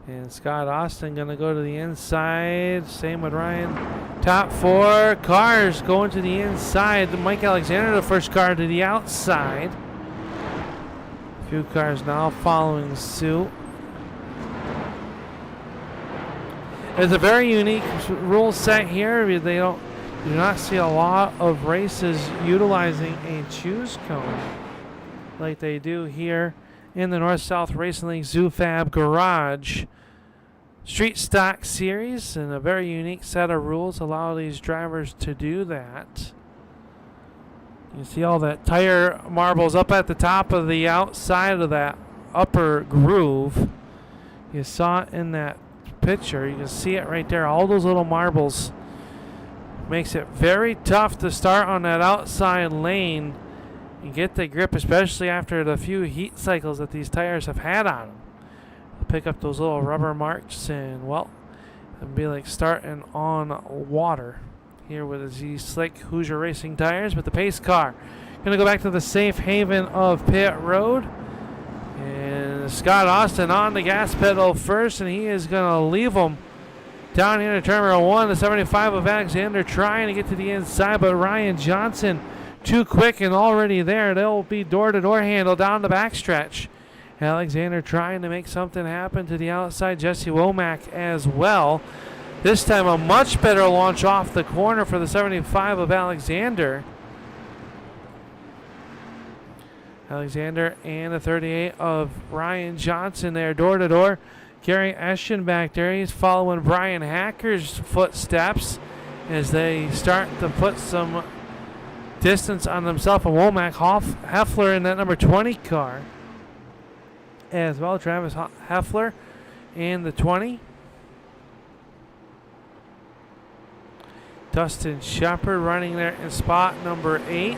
And Scott Austin going to go to the inside. Same with Ryan. Top 4 cars going to the inside. Mike Alexander, the first car to the outside. A few cars now following suit. It's a very unique rule set here. They do not see a lot of races utilizing a choose cone like they do here in the North-South Racing League ZooFab Garage Street Stock Series, and a very unique set of rules allow these drivers to do that. You see all that tire marbles up at the top of the outside of that upper groove. You saw it in that picture. You can see it right there. All those little marbles makes it very tough to start on that outside lane and get the grip, especially after the few heat cycles that these tires have had on them. Pick up those little rubber marks and, well, it'd be like starting on water here with the Z-Slick Hoosier Racing tires. But the pace car going to go back to the safe haven of pit road. And Scott Austin on the gas pedal first, and he is going to leave them down here to turn number 1. The 75 of Alexander trying to get to the inside, but Ryan Johnson too quick and already there. They'll be door-to-door handle down the backstretch Alexander trying to make something happen to the outside. Jesse Womack as well. This time a much better launch off the corner for the 75 of Alexander. Alexander and the 38 of Ryan Johnson there, door to door. Gary Eschen back there. He's following Bryan Hacker's footsteps as they start to put some distance on themselves. And Womack, Heffler in that number 20 car as well. Travis Heffler in the 20. Dustin Shepard running there in spot number 8.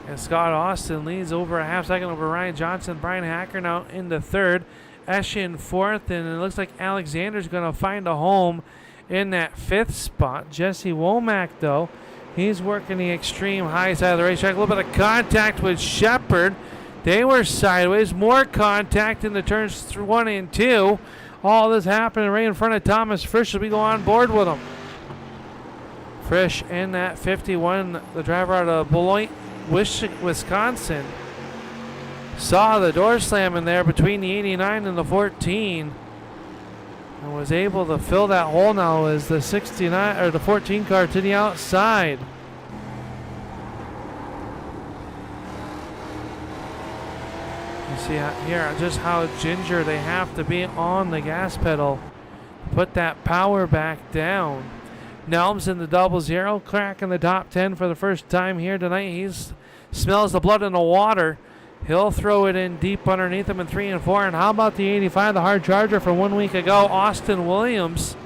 And Scott Austin leads over a half second over Ryan Johnson. Bryan Hacker now in the 3rd. Eschen 4th. And it looks like Alexander's going to find a home in that 5th spot. Jesse Womack, though, he's working the extreme high side of the racetrack. A little bit of contact with Shepard. They were sideways. More contact in the turns 1 and 2. All this happening right in front of Thomas Frisch as we go on board with him. Frisch in that 51, the driver out of Beloit, Wisconsin. Saw the door slamming there between the 89 and the 14. And was able to fill that hole now as the 69 or the 14 car to the outside. You see here just how ginger they have to be on the gas pedal. Put that power back down. Nelms in the 00, cracking the top 10 for the first time here tonight. He smells the blood in the water. He'll throw it in deep underneath him in 3 and 4. And how about the 85, the hard charger from 1 week ago, Austin Williams?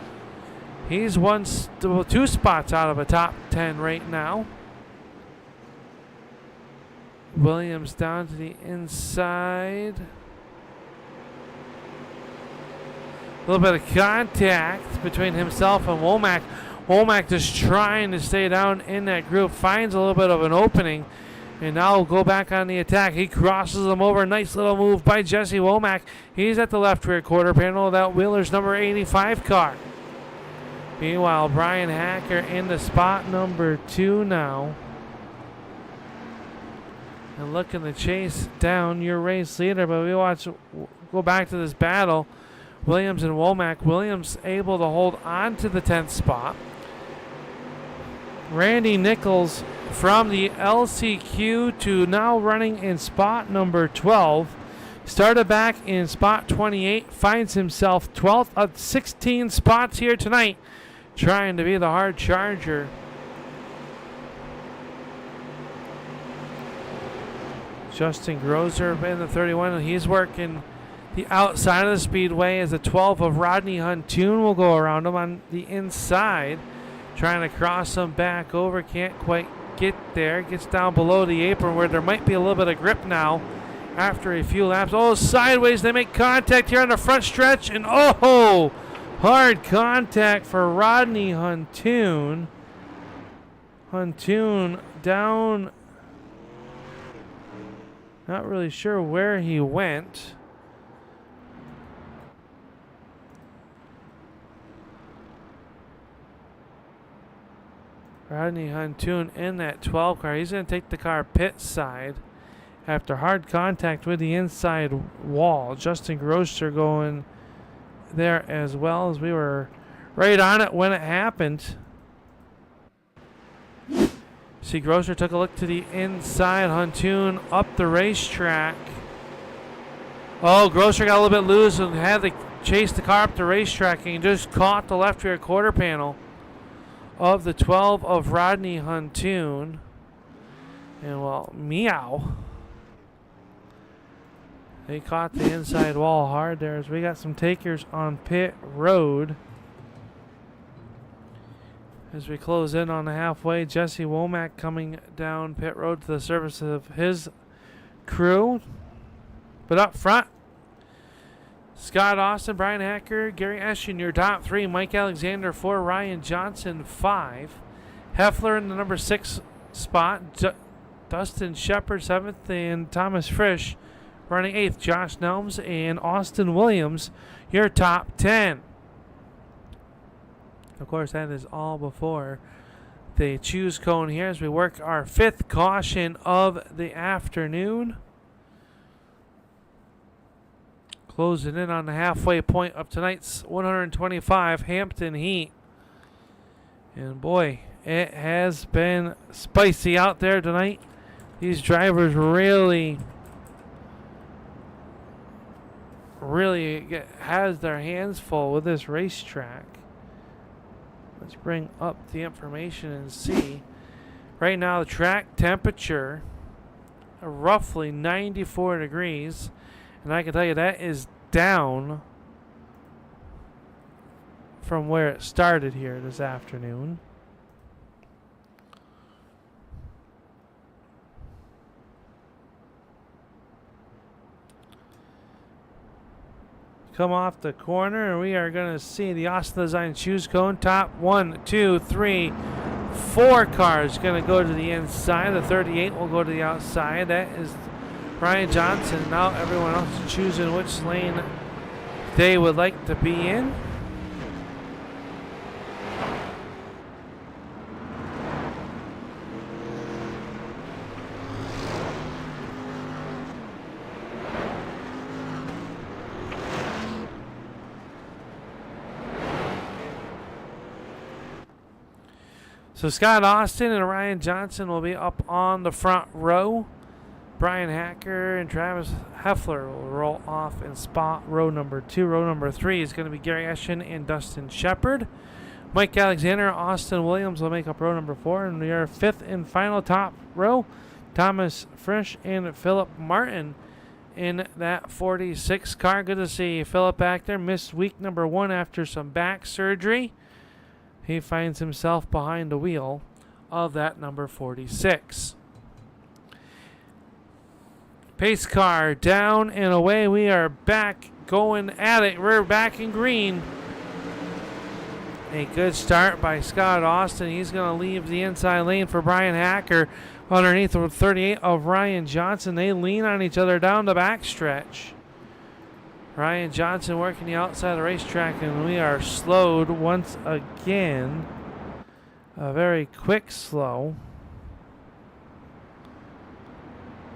He's 2 spots out of a top 10 right now. Williams down to the inside. A little bit of contact between himself and Womack. Womack just trying to stay down in that group. Finds a little bit of an opening. And now we'll go back on the attack. He crosses them over. Nice little move by Jesse Womack. He's at the left rear quarter panel of that Wheeler's number 85 car. Meanwhile, Bryan Hacker in the spot number 2 now. And looking to chase down your race leader. But go back to this battle. Williams and Womack. Williams able to hold on to the 10th spot. Randy Nichols from the LCQ to now running in spot number 12. Started back in spot 28. Finds himself 12th of 16 spots here tonight. Trying to be the hard charger. Justin Grozer in the 31. And he's working the outside of the speedway as the 12 of Rodney Huntoon will go around him on the inside. Trying to cross him back over. Can't quite get there. Gets down below the apron where there might be a little bit of grip now after a few laps. Oh, sideways. They make contact here on the front stretch. And oh, hard contact for Rodney Huntoon. Huntoon down. Not really sure where he went. Rodney Huntoon in that 12 car. He's going to take the car pit side after hard contact with the inside wall. Justin Grosser going there as well, as we were right on it when it happened. See, Grosser took a look to the inside. Huntoon up the racetrack. Oh, Grosser got a little bit loose and had to chase the car up the racetrack and just caught the left rear quarter panel of the 12 of Rodney Huntoon. And well, meow. They caught the inside wall hard there as we got some takers on pit road. As we close in on the halfway, Jesse Womack coming down pit road to the service of his crew. But up front, Scott Austin, Bryan Hacker, Gary Eschen, your top 3. Mike Alexander 4, Ryan Johnson 5. Heffler in the number 6 spot. Dustin Shepard 7th, and Thomas Frisch running 8th. Josh Nelms and Austin Williams, your top 10. Of course, that is all before the choose cone here as we work our 5th caution of the afternoon. Closing in on the halfway point of tonight's 125 Hampton Heat. And boy, it has been spicy out there tonight. These drivers really has their hands full with this racetrack. Let's bring up the information and see. Right now, the track temperature roughly 94 degrees, and I can tell you that is down from where it started here this afternoon. Come off the corner, and we are going to see the Austin Design Choose Cone. Top 1, 2, 3, 4 cars going to go to the inside. The 38 will go to the outside. That is Ryan Johnson. Now everyone else is choosing which lane they would like to be in. So Scott Austin and Ryan Johnson will be up on the front row. Bryan Hacker and Travis Heffler will roll off in spot row number 2. Row number 3 is going to be Gary Eschen and Dustin Shepard. Mike Alexander, Austin Williams will make up row number 4. And your 5th and final top row, Thomas Frisch and Philip Martin in that 46 car. Good to see Philip back there. Missed week number 1 after some back surgery. He finds himself behind the wheel of that number 46. Pace car down and away. We are back going at it. We're back in green. A good start by Scott Austin. He's going to leave the inside lane for Bryan Hacker underneath the 38 of Ryan Johnson. They lean on each other down the backstretch. Ryan Johnson working the outside of the racetrack, and we are slowed once again. A very quick slow.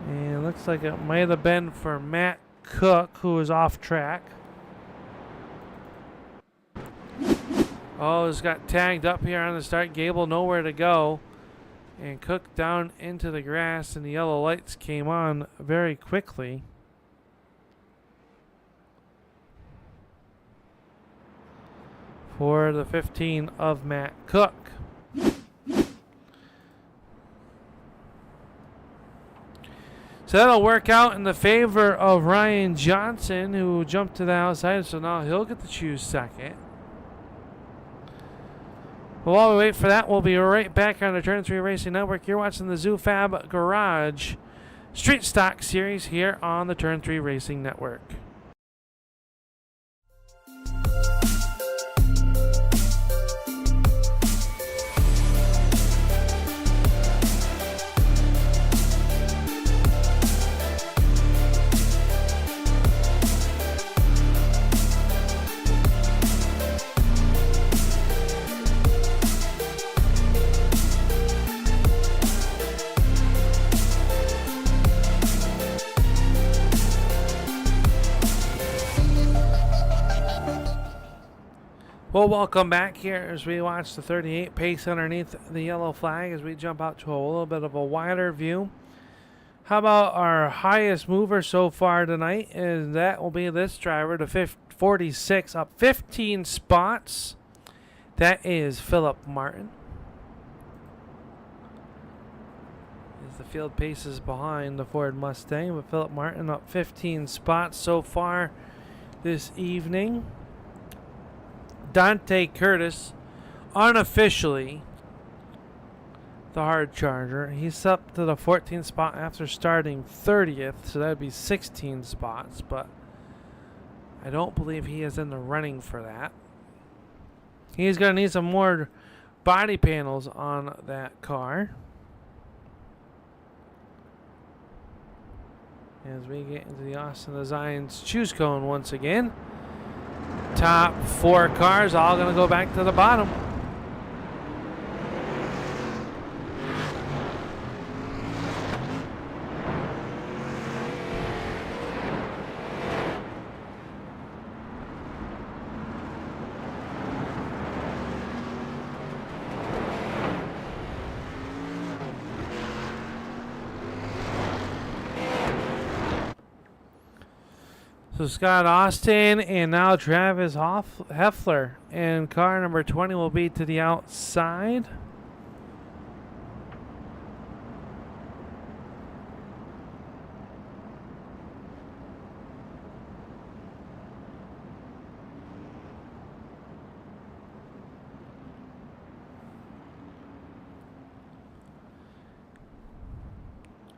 And looks like it might have been for Matt Cook, who was off track. Oh, he's got tagged up here on the start. Gable nowhere to go. And Cook down into the grass, and the yellow lights came on very quickly. For the 15 of Matt Cook. So that'll work out in the favor of Ryan Johnson, who jumped to the outside, so now he'll get to choose second. But while we wait for that, we'll be right back on the Turn 3 Racing Network. You're watching the ZooFab Garage Street Stock Series here on the Turn 3 Racing Network. Well, welcome back here as we watch the 38 pace underneath the yellow flag as we jump out to a little bit of a wider view. How about our highest mover so far tonight? And that will be this driver, the 46, up 15 spots. That is Philip Martin. As the field paces behind the Ford Mustang, but Philip Martin up 15 spots so far this evening. Dante Curtis, unofficially the hard charger. He's up to the 14th spot after starting 30th, so that would be 16 spots, but I don't believe he is in the running for that. He's going to need some more body panels on that car. As we get into the Austin Designs Choose Cone once again. Top 4 cars all going to go back to the bottom. So Scott Austin and now Travis Heffler. And car number 20 will be to the outside.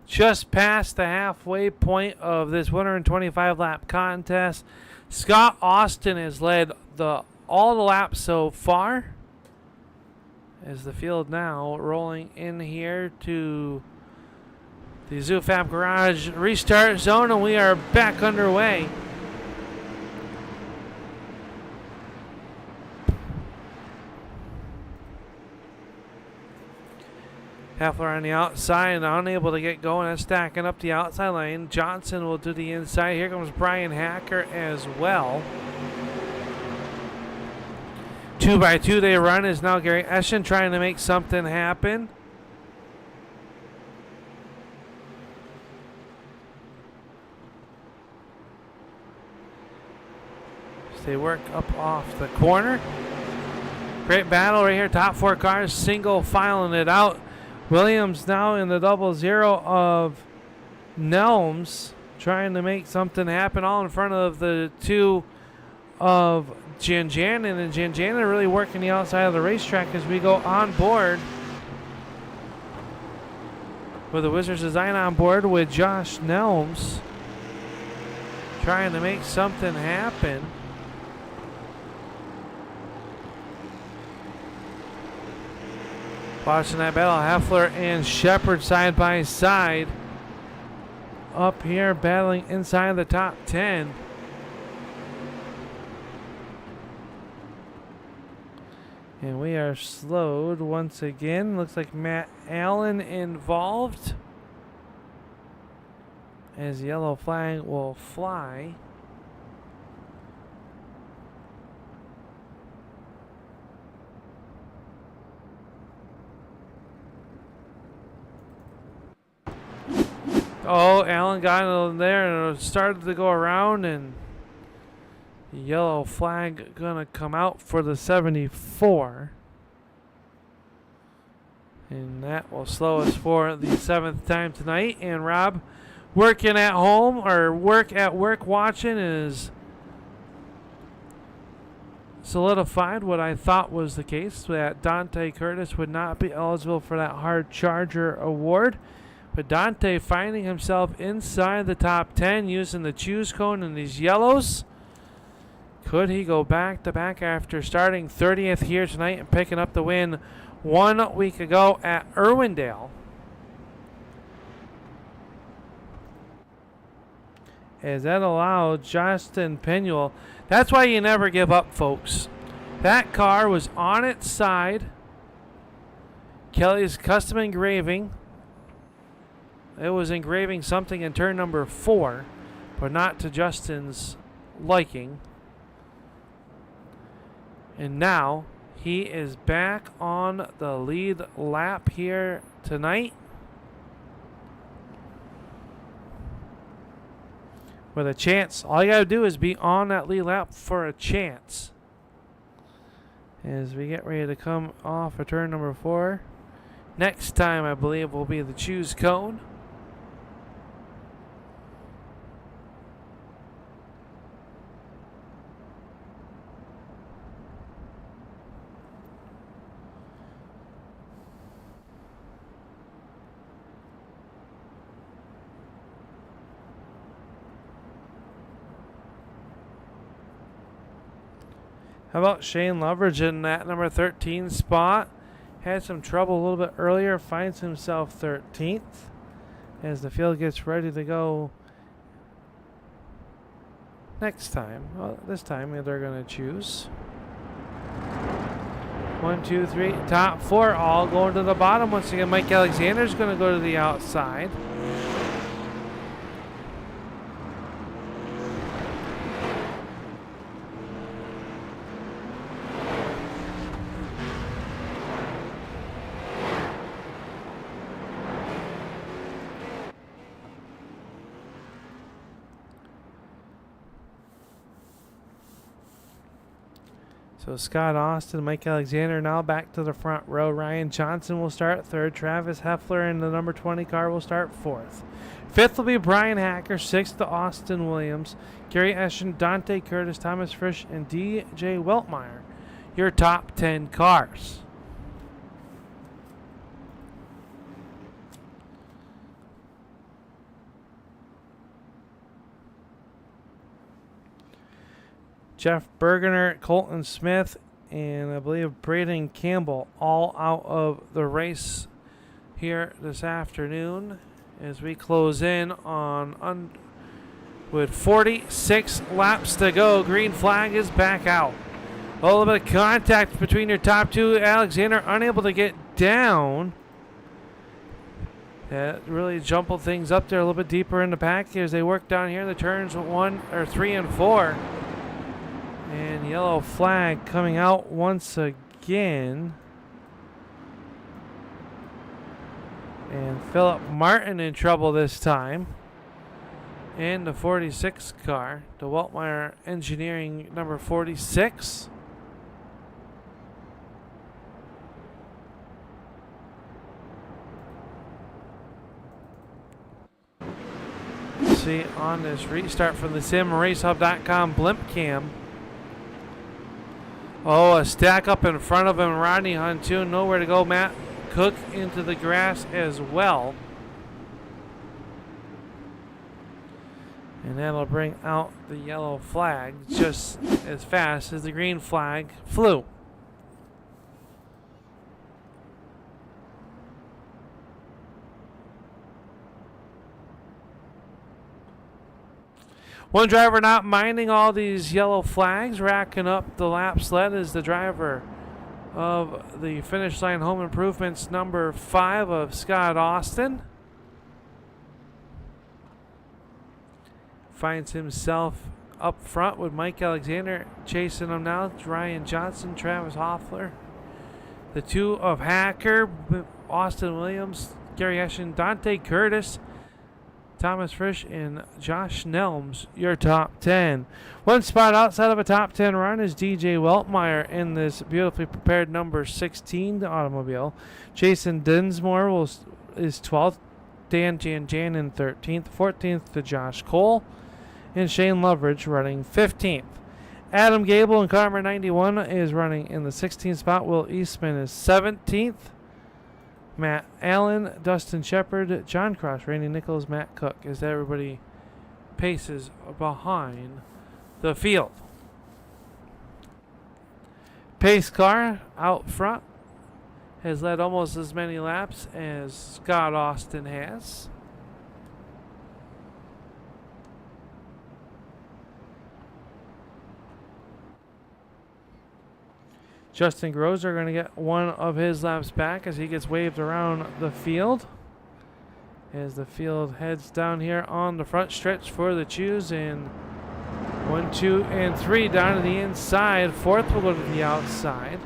Just past the halfway point of this 125 lap contest. Scott Austin has led all the laps so far. As the field now rolling in here to the ZooFab Garage restart zone, and we are back underway. Heffler on the outside and unable to get going. That's stacking up the outside lane. Johnson will do the inside. Here comes Bryan Hacker as well. 2x2 they run is now Gary Eschen trying to make something happen. As they work up off the corner. Great battle right here. Top 4 cars single filing it out. Williams now in the 0-0 of Nelms, trying to make something happen all in front of the 2 of Janjanin. And Janjanin really working the outside of the racetrack as we go on board with the Wizards Design on board with Josh Nelms, trying to make something happen. Watching that battle, Heffler and Shepard side by side. Up here battling inside the top 10. And we are slowed once again. Looks like Matt Allen involved. As the yellow flag will fly. Oh, Allen got in there and it started to go around, and the yellow flag gonna come out for the 74. And that will slow us for the 7th time tonight. And Rob, working at home or work at work watching, is solidified what I thought was the case, that Dante Curtis would not be eligible for that hard charger award. But Dante finding himself inside the top 10 using the choose cone in these yellows. Could he go back to back after starting 30th here tonight and picking up the win 1 week ago at Irwindale? As that allowed Justin Penuel. That's why you never give up, folks. That car was on its side. Kelly's custom engraving. It was engraving something in turn number 4, but not to Justin's liking. And now he is back on the lead lap here tonight, with a chance. All you got to do is be on that lead lap for a chance. As we get ready to come off of turn number 4. Next time, I believe, will be the choose cone. How about Shane Loveridge in that number 13 spot? Had some trouble a little bit earlier, finds himself 13th as the field gets ready to go next time. Well, this time they're going to choose. 1, 2, 3, top 4 all going to the bottom. Once again, Mike Alexander's going to go to the outside. So Scott Austin, Mike Alexander now back to the front row. Ryan Johnson will start third. Travis Heffler in the number 20 car will start fourth. Fifth will be Bryan Hacker. Sixth to Austin Williams. Gary Eschen, Dante Curtis, Thomas Frisch, and DJ Weltmeyer. Your top 10 cars. Jeff Bergener, Colton Smith, and I believe Braden Campbell all out of the race here this afternoon as we close in on with 46 laps to go. Green flag is back out. A little bit of contact between your top two. Alexander unable to get down. That really jumbled things up there a little bit deeper in the pack as they work down here in the turns 3 and 4. And yellow flag coming out once again. And Philip Martin in trouble this time. And the 46 car, the Weltmeyer Engineering number 46. See on this restart from the simracehub.com blimp cam. Oh, a stack up in front of him. Rodney Huntoon, nowhere to go. Matt Cook into the grass as well. And that'll bring out the yellow flag just as fast as the green flag flew. One driver not minding all these yellow flags, racking up the laps led is the driver of the Finish Line Home Improvements number 5 of Scott Austin. Finds himself up front with Mike Alexander chasing him now. Ryan Johnson, Travis Hoffler. The two of Hacker, Austin Williams, Gary Eschen, Dante Curtis, Thomas Frisch, and Josh Nelms, your top 10. One spot outside of a top 10 run is DJ Weltmeyer in this beautifully prepared number 16 automobile. Jason Dinsmore is 12th. Dan Jan in 13th. 14th to Josh Cole. And Shane Loveridge running 15th. Adam Gable in car number 91 is running in the 16th spot. Will Eastman is 17th. Matt Allen, Dustin Shepard, John Cross, Randy Nichols, Matt Cook, as everybody paces behind the field. Pace car out front has led almost as many laps as Scott Austin has. Justin Grozer going to get one of his laps back as he gets waved around the field. As the field heads down here on the front stretch for the choose. And 1, 2, and 3 down to the inside. Fourth will go to the outside.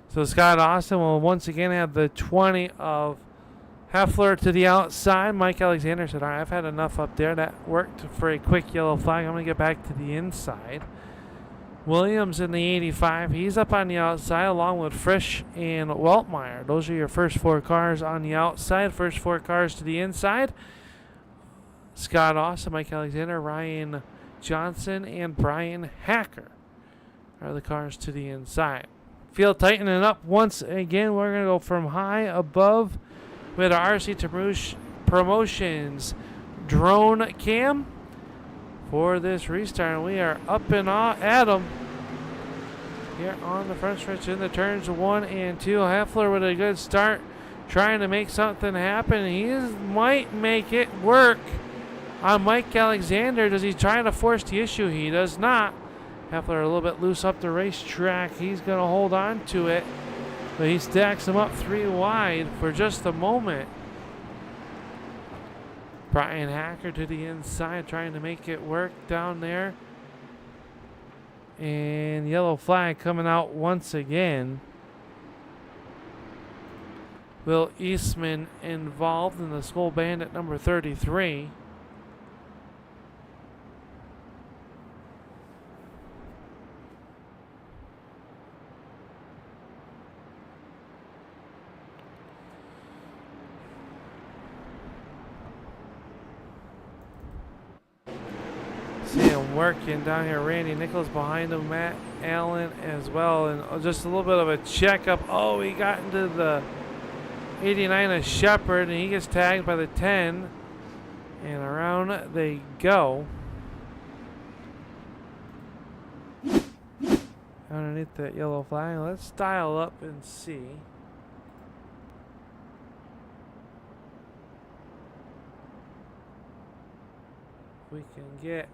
So Scott Austin will once again have the 20 of Heffler to the outside. Mike Alexander said, all right, I've had enough up there. That worked for a quick yellow flag. I'm going to get back to the inside. Williams in the 85. He's up on the outside along with Frisch and Weltmeyer. Those are your first 4 cars on the outside. First 4 cars to the inside. Scott Austin, Mike Alexander, Ryan Johnson, and Bryan Hacker are the cars to the inside. Field tightening up once again. We're going to go from high above with our RC Promotions drone cam for this restart. And we are up and at 'em here on the front stretch in the turns 1 and 2. Heffler with a good start, trying to make something happen. He might make it work on Mike Alexander. Does he try to force the issue? He does not. Heffler a little bit loose up the racetrack. He's going to hold on to it, but he stacks him up 3 wide for just a moment. Bryan Hacker to the inside, trying to make it work down there. And yellow flag coming out once again. Will Eastman involved in the Skull Bandit number 33. See him working down here. Randy Nichols behind him. Matt Allen as well. And just a little bit of a checkup. Oh, he got into the 89 of Shepard, and he gets tagged by the 10. And around they go. Underneath that yellow flag. Let's dial up and see. If we can get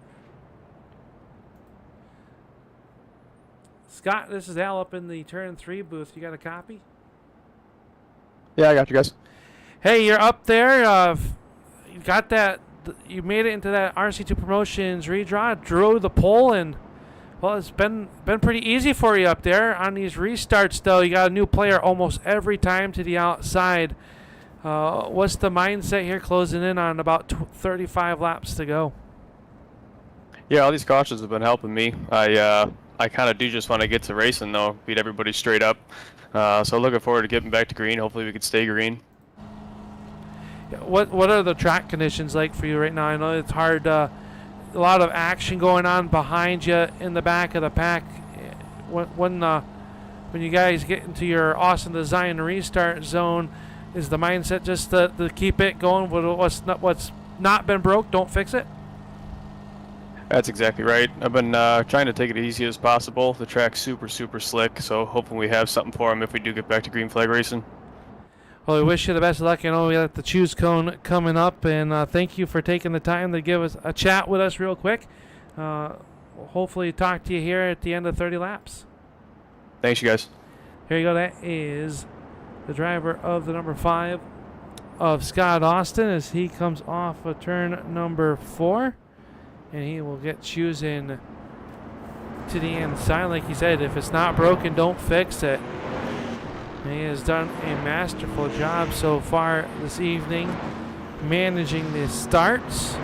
Scott, this is Al up in the turn 3 booth. You got a copy? Yeah, I got you guys. Hey, you're up there. You got that. You made it into that RC2 Promotions redraw. Drew the pole, and well, it's been pretty easy for you up there on these restarts. Though you got a new player almost every time to the outside. What's the mindset here, closing in on about 35 laps to go? Yeah, all these cautions have been helping me. I kind of do just want to get to racing, though, beat everybody straight up. So looking forward to getting back to green. Hopefully we can stay green. What are the track conditions like for you right now? I know it's hard. A lot of action going on behind you in the back of the pack. When you guys get into your awesome design restart zone, is the mindset just to keep it going? What's not been broke, don't fix it? That's exactly right. I've been trying to take it easy as possible. The track's super, super slick, so hoping we have something for them if we do get back to green flag racing. Well, we wish you the best of luck. I know we got the Choose Cone coming up, and thank you for taking the time to give us a chat with us real quick. We'll hopefully talk to you here at the end of 30 laps. Thanks, you guys. Here you go. That is the driver of the number 5 of Scott Austin as he comes off of turn number 4. And he will get choosing to the inside. Like he said, if it's not broken, don't fix it. And he has done a masterful job so far this evening managing the starts.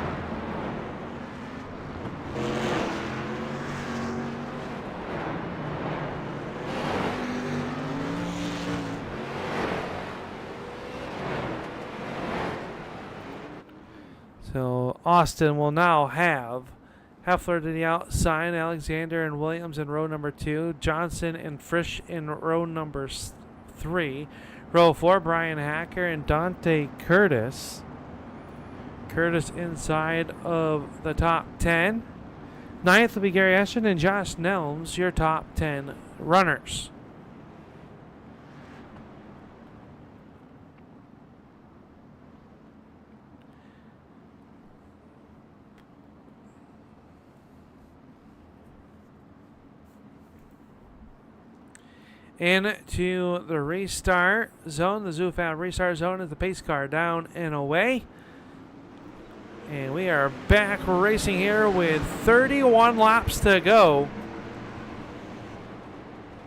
So Austin will now have Heffler to the outside, Alexander and Williams in row number 2, Johnson and Frisch in row number 3. Row 4, Bryan Hacker and Dante Curtis. Curtis inside of the top 10. 9th will be Gary Ashton and Josh Nelms, your top 10 runners. Into the restart zone, the ZooFab restart zone is the pace car down and away. And we are back racing here with 31 laps to go.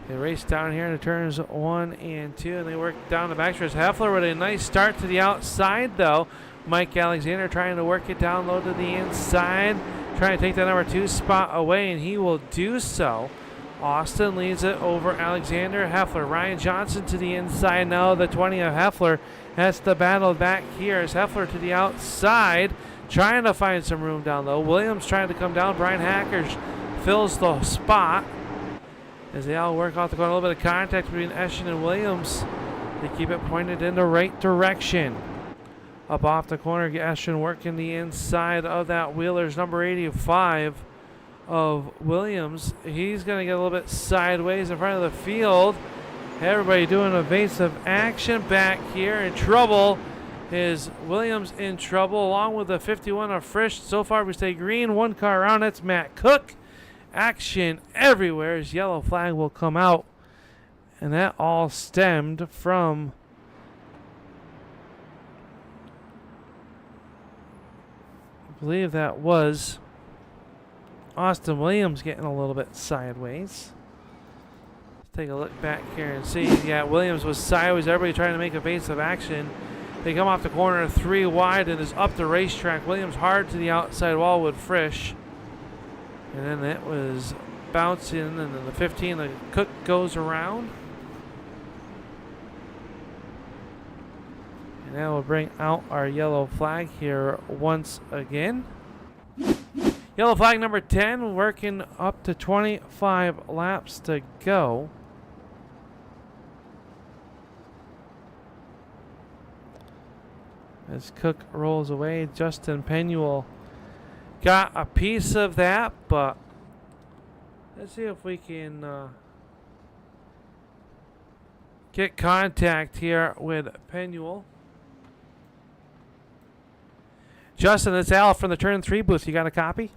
They race down here in the turns 1 and 2, and they work down the backstretch. Heffler with a nice start to the outside, though. Mike Alexander trying to work it down low to the inside, trying to take that number 2 spot away, and he will do so. Austin leads it over Alexander. Heffler, Ryan Johnson to the inside now. The 20 of Heffler has to battle back here as Heffler to the outside, trying to find some room down low. Williams trying to come down. Bryan Hacker fills the spot as they all work off the corner. A little bit of contact between Eschen and Williams. They keep it pointed in the right direction. Up off the corner, Eschen working the inside of that Wheeler's number 85 of Williams. He's going to get a little bit sideways in front of the field. Everybody doing evasive action back here. In trouble is Williams, in trouble, along with the 51 of Frisch. So far we stay green. One car around. That's Matt Cook. Action everywhere as yellow flag will come out. And that all stemmed from believe that was Austin Williams getting a little bit sideways. Let's take a look back here and see. Yeah, Williams was sideways. Everybody trying to make evasive action. They come off the corner 3 wide and is up the racetrack. Williams hard to the outside wall with Frisch. And then it was bouncing, and then the 15, the Cook goes around. And that will bring out our yellow flag here once again. Yellow flag number 10, working up to 25 laps to go. As Cook rolls away, Justin Penuel got a piece of that, but let's see if we can get contact here with Penuel. Justin, it's Al from the Turn 3 booth. You got a copy?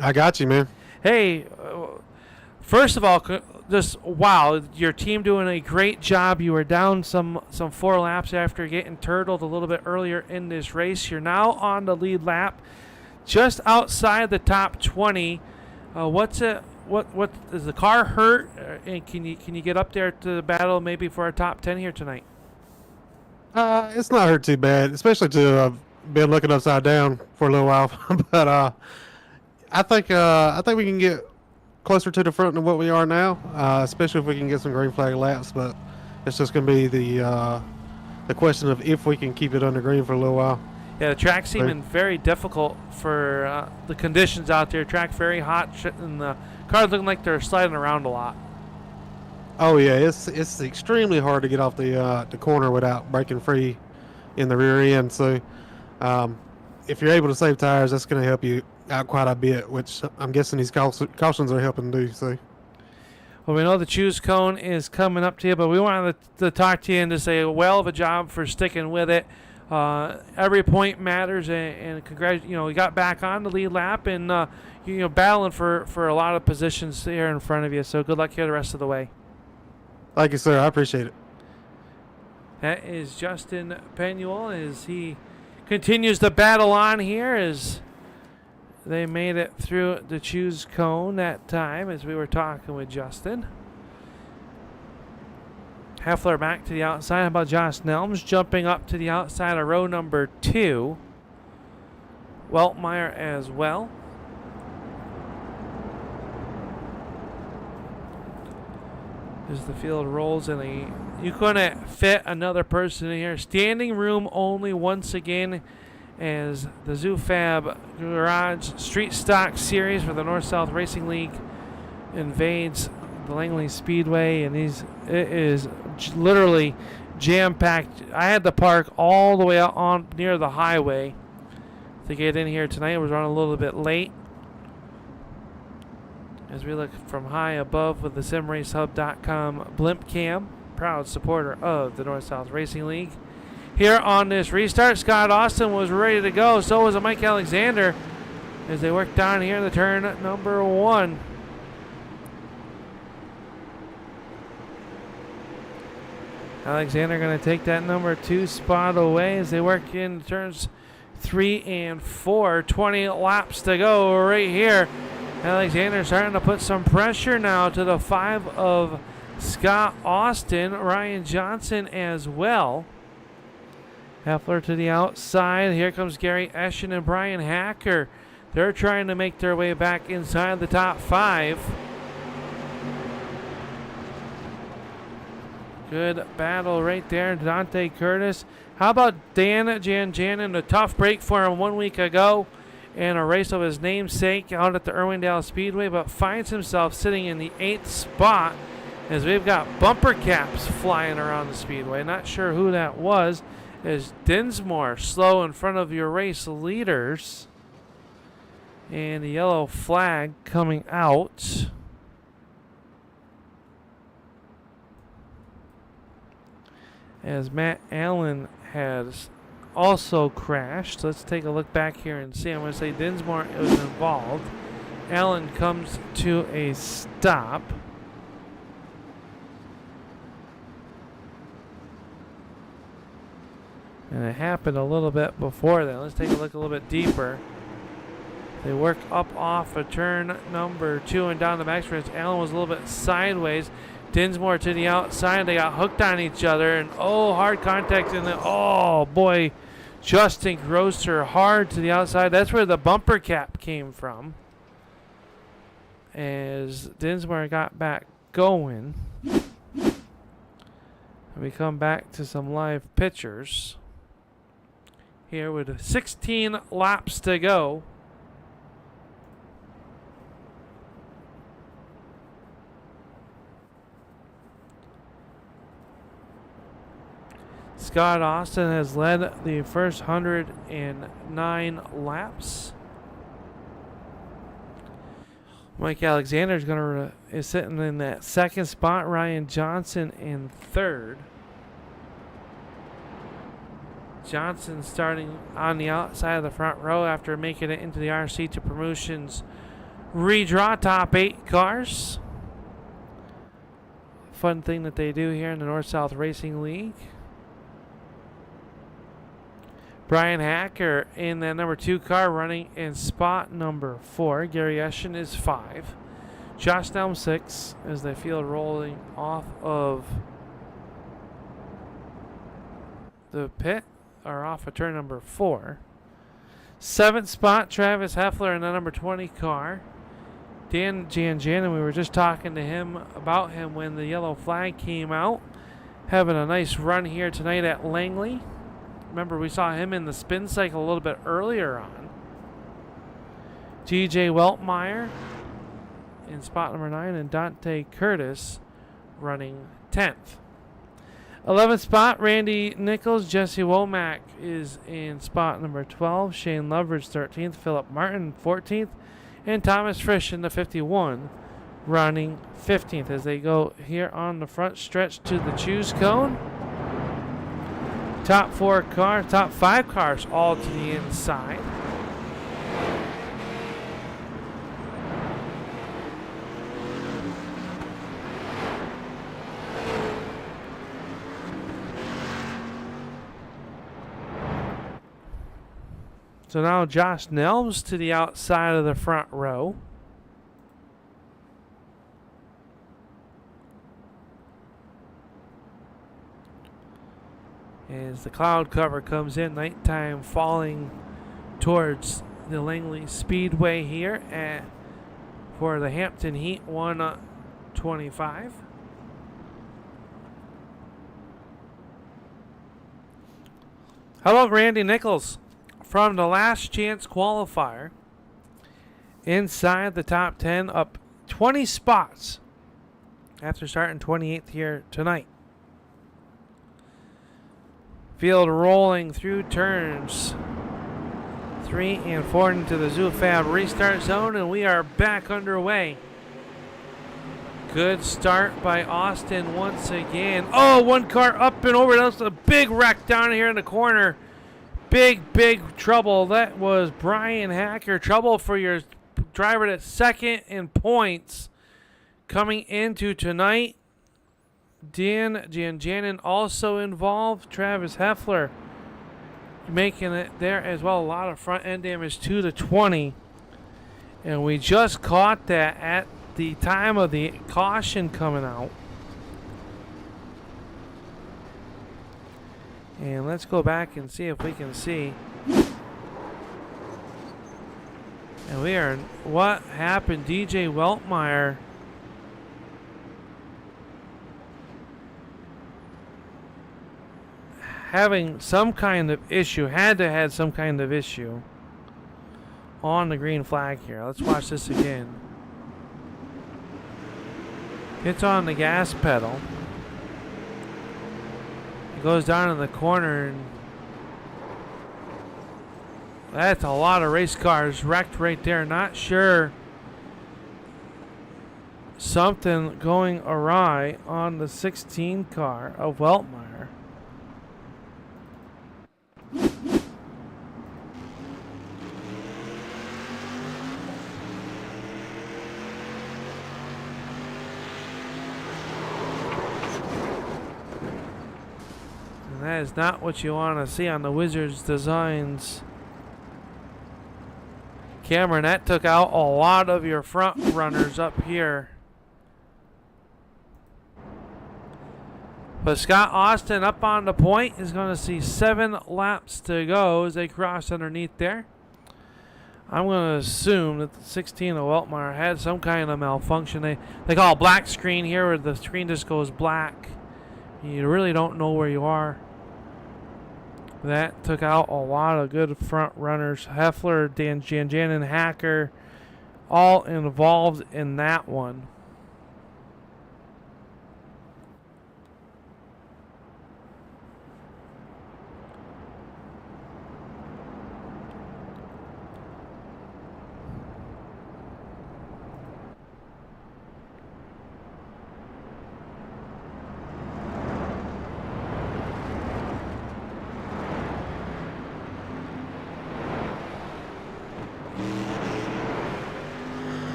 I got you, man. Hey, first of all, just wow, your team doing a great job. You were down some 4 laps after getting turtled a little bit earlier in this race. You're now on the lead lap, just outside the top 20. What's it? What is the car hurt? And can you get up there to the battle maybe for a top 10 here tonight? It's not hurt too bad, especially to have been looking upside down for a little while. But I think we can get closer to the front than what we are now, especially if we can get some green flag laps. But it's just going to be the question of if we can keep it under green for a little while. Yeah, the track's seeming very difficult for the conditions out there. Track very hot, and the cars looking like they're sliding around a lot. Oh yeah, it's extremely hard to get off the corner without breaking free in the rear end. So if you're able to save tires, that's going to help you out quite a bit, which I'm guessing these cautions are helping do. So. Well, we know the choose cone is coming up to you, but we wanted to talk to you and to say a well of a job for sticking with it. Every point matters, and congrats. You got back on the lead lap, and battling for a lot of positions here in front of you. So good luck here the rest of the way. Thank you, sir. I appreciate it. That is Justin Penuel as he continues to battle on here as they made it through the choose cone that time as we were talking with Justin. Heffler back to the outside. How about Josh Nelms jumping up to the outside of row number 2. Weltmeyer as well. As the field rolls in you couldn't fit another person in here. Standing room only once again as the ZooFab Garage Street Stock Series for the North-South Racing League invades the Langley Speedway, and it is literally jam-packed. I had to park all the way out on near the highway to get in here tonight. I was running a little bit late. As we look from high above with the SimRaceHub.com blimp cam, proud supporter of the North-South Racing League. Here on this restart, Scott Austin was ready to go. So was Mike Alexander as they work down here in the turn number 1. Alexander going to take that number 2 spot away as they work in turns 3 and 4. 20 laps to go right here. Alexander starting to put some pressure now to the 5 of Scott Austin. Ryan Johnson as well. Heffler to the outside. Here comes Gary Eschen and Bryan Hacker. They're trying to make their way back inside the top 5. Good battle right there. Dante Curtis. How about Dan Janjanin? A tough break for him 1 week ago in a race of his namesake out at the Irwindale Speedway, but finds himself sitting in the 8th spot as we've got bumper caps flying around the Speedway. Not sure who that was. As Dinsmore slow in front of your race leaders. And the yellow flag coming out. As Matt Allen has also crashed. Let's take a look back here and see. I'm going to say Dinsmore was involved. Allen comes to a stop. And it happened a little bit before then. Let's take a look a little bit deeper. They work up off of turn number 2 and down the backstretch. Allen was a little bit sideways. Dinsmore to the outside. They got hooked on each other. And, oh, hard contact. And then, oh, boy, Justin Grosser hard to the outside. That's where the bumper cap came from. As Dinsmore got back going. And we come back to some live pictures. Here with 16 laps to go. Scott Austin has led the first 109 laps. Mike Alexander is sitting in that second spot. Ryan Johnson in third. Johnson starting on the outside of the front row after making it into the RC2 Promotions redraw top 8 cars. Fun thing that they do here in the North-South Racing League. Bryan Hacker in that number 2 car running in spot number 4. Gary Eschen is 5. Josh Nelm 6 as they field rolling off of the pit. Or off of turn number 4. 7th spot, Travis Heffler in the number 20 car. Dan Janjanin, we were just talking to him about him when the yellow flag came out. Having a nice run here tonight at Langley. Remember, we saw him in the spin cycle a little bit earlier on. TJ Weltmeyer in spot number 9, and Dante Curtis running 10th. 11th spot, Randy Nichols. Jesse Womack is in spot number 12. Shane Loveridge 13th. Philip Martin 14th. And Thomas Frisch in the 51 running 15th as they go here on the front stretch to the choose cone. Top 4 cars, top 5 cars all to the inside. So now Josh Nelms to the outside of the front row. As the cloud cover comes in, nighttime falling towards the Langley Speedway here for the Hampton Heat 125. How about Randy Nichols? From the last chance qualifier, inside the top 10, up 20 spots after starting 28th here tonight. Field rolling through turns 3 and 4 into the ZooFab restart zone, and we are back underway. Good start by Austin once again. Oh, one car up and over. That was a big wreck down here in the corner. Big trouble. That was Bryan Hacker. Trouble for your driver at second in points coming into tonight. Dan Janjanin also involved. Travis Heffler making it there as well. A lot of front end damage to the 20. And we just caught that at the time of the caution coming out. And let's go back and see if we can see. And we are, what happened? DJ Weltmeyer having some kind of issue, had to have some kind of issue on the green flag here. Let's watch this again. Hits on the gas pedal. Goes down in the corner, and that's a lot of race cars wrecked right there. Not sure, something going awry on the 16 car of Weltmeyer. that is not what you want to see on the Wizards Designs camera. And that took out a lot of your front runners up here. But Scott Austin up on the point is going to see 7 laps to go as they cross underneath there. I'm going to assume that the 16 of Weltmar had some kind of malfunction. They call it black screen here, where the screen just goes black. You really don't know where you are. That took out a lot of good front runners. Heffler, Jan, and Hacker all involved in that one.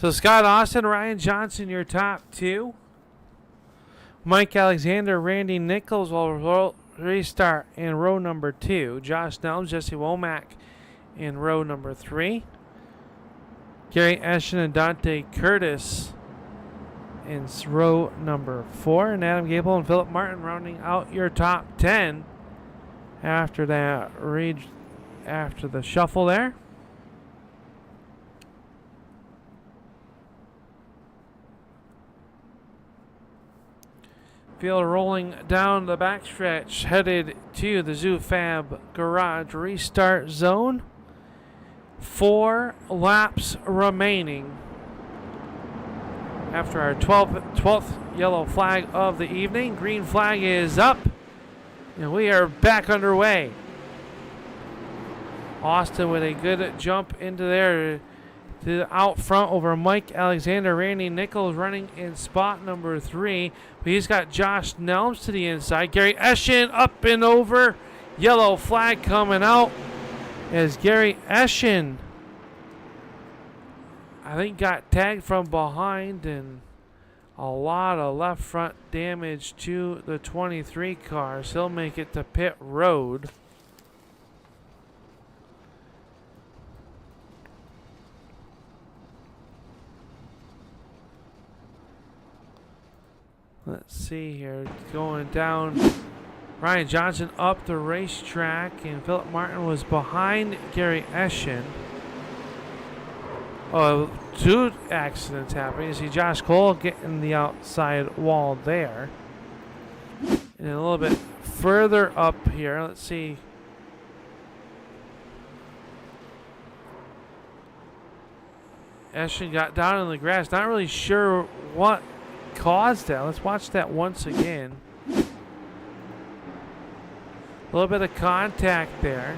So Scott Austin, Ryan Johnson, your top 2. Mike Alexander, Randy Nichols will restart in row number 2. Josh Nelms, Jesse Womack in row number 3. Gary Eschen and Dante Curtis in row number 4. And Adam Gable and Philip Martin rounding out your top 10 after that after the shuffle there. Field rolling down the backstretch, headed to the ZooFab Garage restart zone. 4 laps remaining after our 12th yellow flag of the evening. Green flag is up, and we are back underway. Austin with a good jump into there to the out front over Mike Alexander. Randy Nichols running in spot number 3. But he's got Josh Nelms to the inside. Gary Eschen up and over. Yellow flag coming out as Gary Eschen, I think, got tagged from behind, and a lot of left front damage to the 23 cars. He'll make it to pit road. Let's see here. Going down. Ryan Johnson up the racetrack, and Philip Martin was behind Gary Eschen. Oh, 2 accidents happening. You see Josh Cole getting the outside wall there. And a little bit further up here, let's see. Eschen got down in the grass. Not really sure what caused that. Let's watch that once again. A little bit of contact there.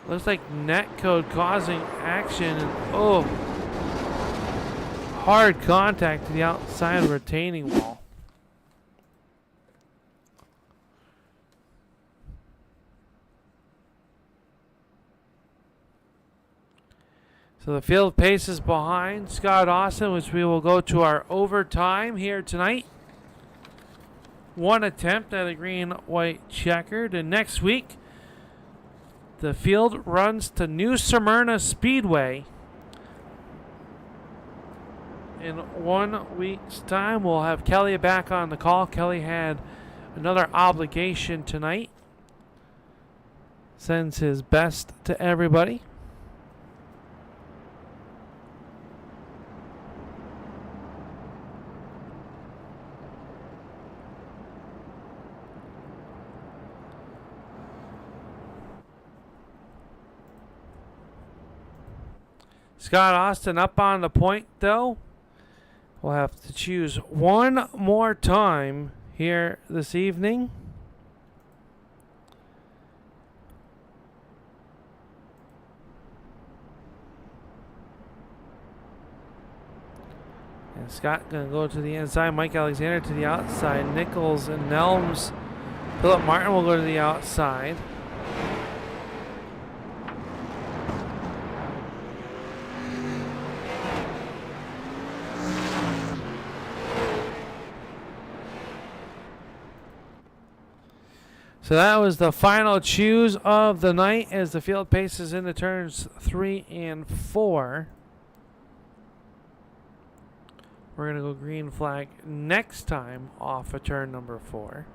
Looks like net code causing action. Oh, hard contact to the outside retaining wall. So the field pace is behind Scott Austin, which we will go to our overtime here tonight. 1 attempt at a green-white checkered. And next week, the field runs to New Smyrna Speedway. In 1 week's time, we'll have Kelly back on the call. Kelly had another obligation tonight. Sends his best to everybody. Scott Austin up on the point, though. We'll have to choose one more time here this evening. And Scott going to go to the inside. Mike Alexander to the outside. Nichols and Nelms. Philip Martin will go to the outside. So that was the final choose of the night as the field paces into turns 3 and 4. We're going to go green flag next time off of turn number 4.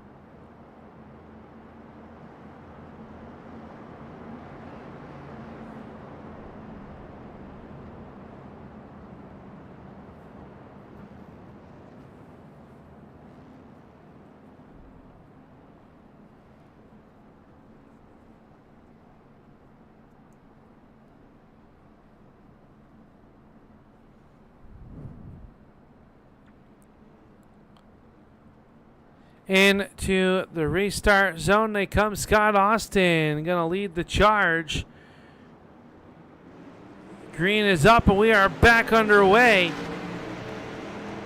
Into the restart zone they come. Scott Austin going to lead the charge. Green is up and we are back underway.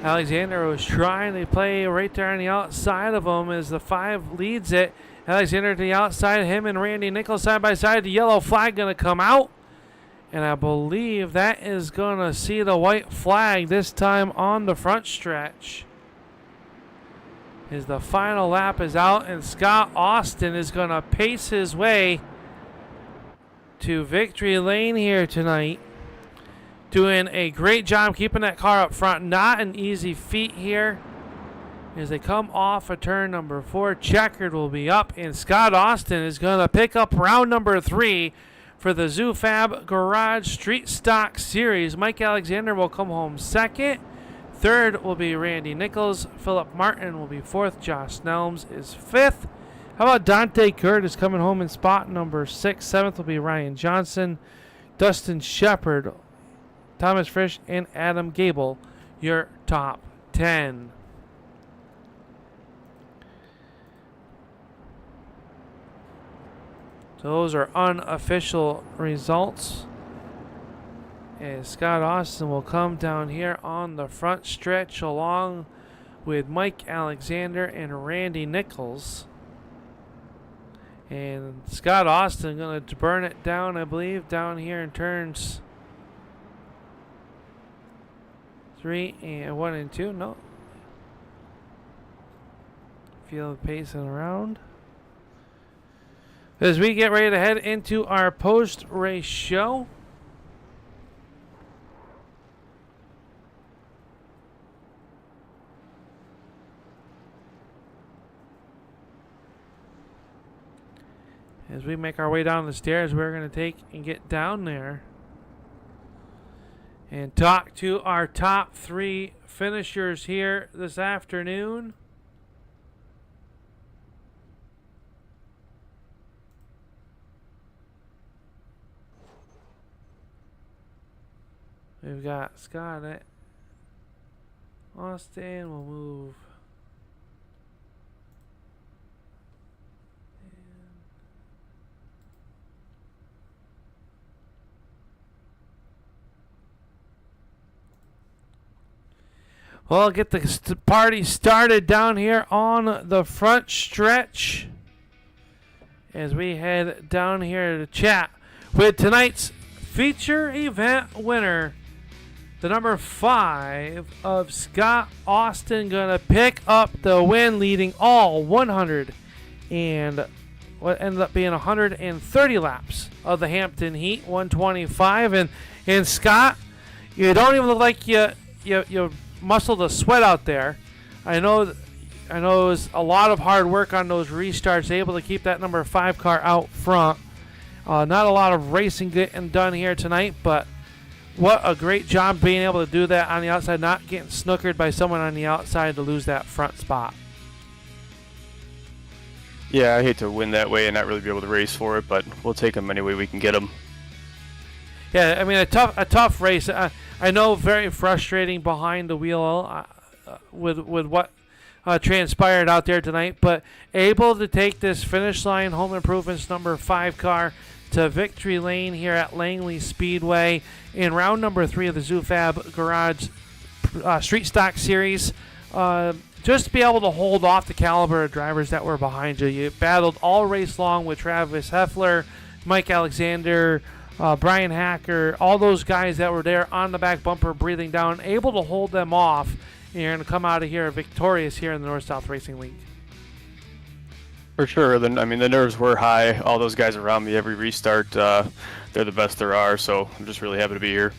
Alexander was trying to play right there on the outside of him as the 5 leads it. Alexander to the outside of him and Randy Nichols side by side. The yellow flag going to come out. And I believe that is going to see the white flag this time on the front stretch. As the final lap is out and Scott Austin is going to pace his way to victory lane here tonight. Doing a great job keeping that car up front. Not an easy feat here. As they come off of turn number 4, checkered will be up and Scott Austin is going to pick up round number 3 for the ZooFab Garage Street Stock Series. Mike Alexander will come home second. Third will be Randy Nichols. Philip Martin will be 4th. Josh Nelms is 5th. How about Dante Curtis coming home in spot number 6? 7th will be Ryan Johnson. Dustin Shepard, Thomas Frisch, and Adam Gable, your top 10. So those are unofficial results. And Scott Austin will come down here on the front stretch along with Mike Alexander and Randy Nichols. And Scott Austin going to burn it down, I believe, down here in turns 1 and 2. No. Feel the pacing around. As we get ready to head into our post-race show. As we make our way down the stairs, we're going to take and get down there and talk to our top 3 finishers here this afternoon. We've got Scott Austin. We'll move. Well, get the party started down here on the front stretch as we head down here to chat with tonight's feature event winner, the number 5 of Scott Austin, going to pick up the win, leading all 100 and what ended up being 130 laps of the Hampton Heat, 125. And Scott, you don't even look like you muscled a sweat out there. I know it was a lot of hard work on those restarts, able to keep that number 5 car out front. Not a lot of racing getting done here tonight, but what a great job being able to do that on the outside, not getting snookered by someone on the outside to lose that front spot. Yeah, I hate to win that way and not really be able to race for it, but we'll take them any way we can get them. Yeah, I mean, a tough race. I know, very frustrating behind the wheel with what transpired out there tonight, but able to take this finish line Home Improvements number 5 car to victory lane here at Langley Speedway in round number 3 of the ZooFab Garage Street Stock Series. Just to be able to hold off the caliber of drivers that were behind you. You battled all race long with Travis Heffler, Mike Alexander, Bryan Hacker, all those guys that were there on the back bumper breathing down, able to hold them off, and you're going to come out of here victorious here in the North-South Racing League. For sure. Then I mean, the nerves were high. All those guys around me, every restart, they're the best there are. So I'm just really happy to be here.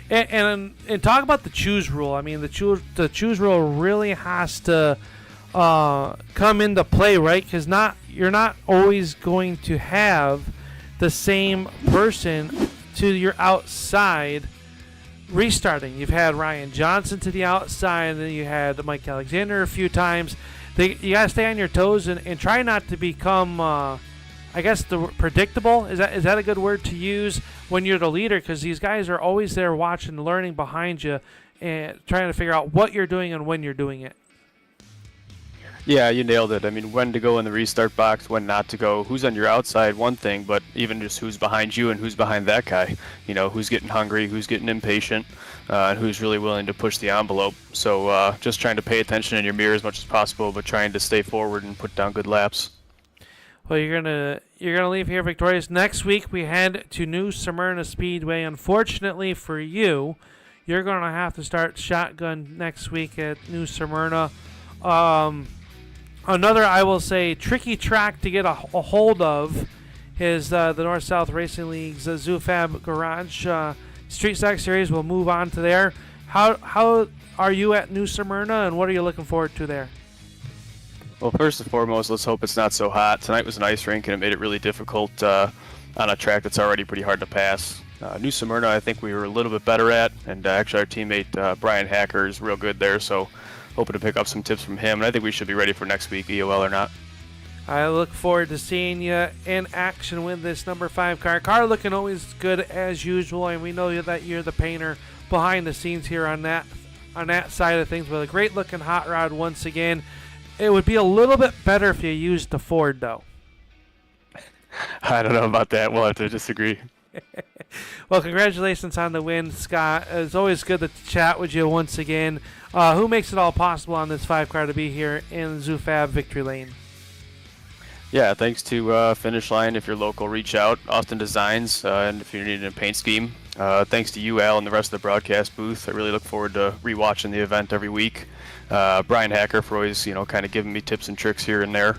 And talk about the choose rule. I mean, the choose rule really has to come into play, right? Because you're not always going to have the same person to your outside restarting. You've had Ryan Johnson to the outside, and then you had Mike Alexander a few times. You got to stay on your toes and try not to become, I guess, predictable. Is that a good word to use when you're the leader? Because these guys are always there watching, learning behind you, and trying to figure out what you're doing and when you're doing it. Yeah, you nailed it. I mean, when to go in the restart box, when not to go. Who's on your outside, one thing, but even just who's behind you and who's behind that guy. You know, who's getting hungry, who's getting impatient, and who's really willing to push the envelope. So just trying to pay attention in your mirror as much as possible, but trying to stay forward and put down good laps. Well, you're gonna leave here victorious. Next week we head to New Smyrna Speedway. Unfortunately for you, you're gonna have to start shotgun next week at New Smyrna. Another, I will say, tricky track to get a hold of is the North-South Racing League's ZooFab Garage Street Stock Series. We'll move on to there. How are you at New Smyrna, and what are you looking forward to there? Well, first and foremost, let's hope it's not so hot. Tonight was an ice rink, and it made it really difficult on a track that's already pretty hard to pass. New Smyrna, I think we were a little bit better at, and actually our teammate Bryan Hacker is real good there, so hoping to pick up some tips from him, and I think we should be ready for next week, EOL or not. I look forward to seeing you in action with this number 5 car. Car looking always good as usual, and we know that you're the painter behind the scenes here on that side of things with a great looking hot rod once again. It would be a little bit better if you used the Ford, though. I don't know about that. We'll have to disagree. Well, congratulations on the win, Scott. It's always good to chat with you once again. Who makes it all possible on this 5 car to be here in ZooFab Victory Lane? Yeah, thanks to Finish Line. If you're local, reach out. Austin Designs, and if you're needing a paint scheme. Thanks to you, Al, and the rest of the broadcast booth. I really look forward to rewatching the event every week. Bryan Hacker for always, kind of giving me tips and tricks here and there.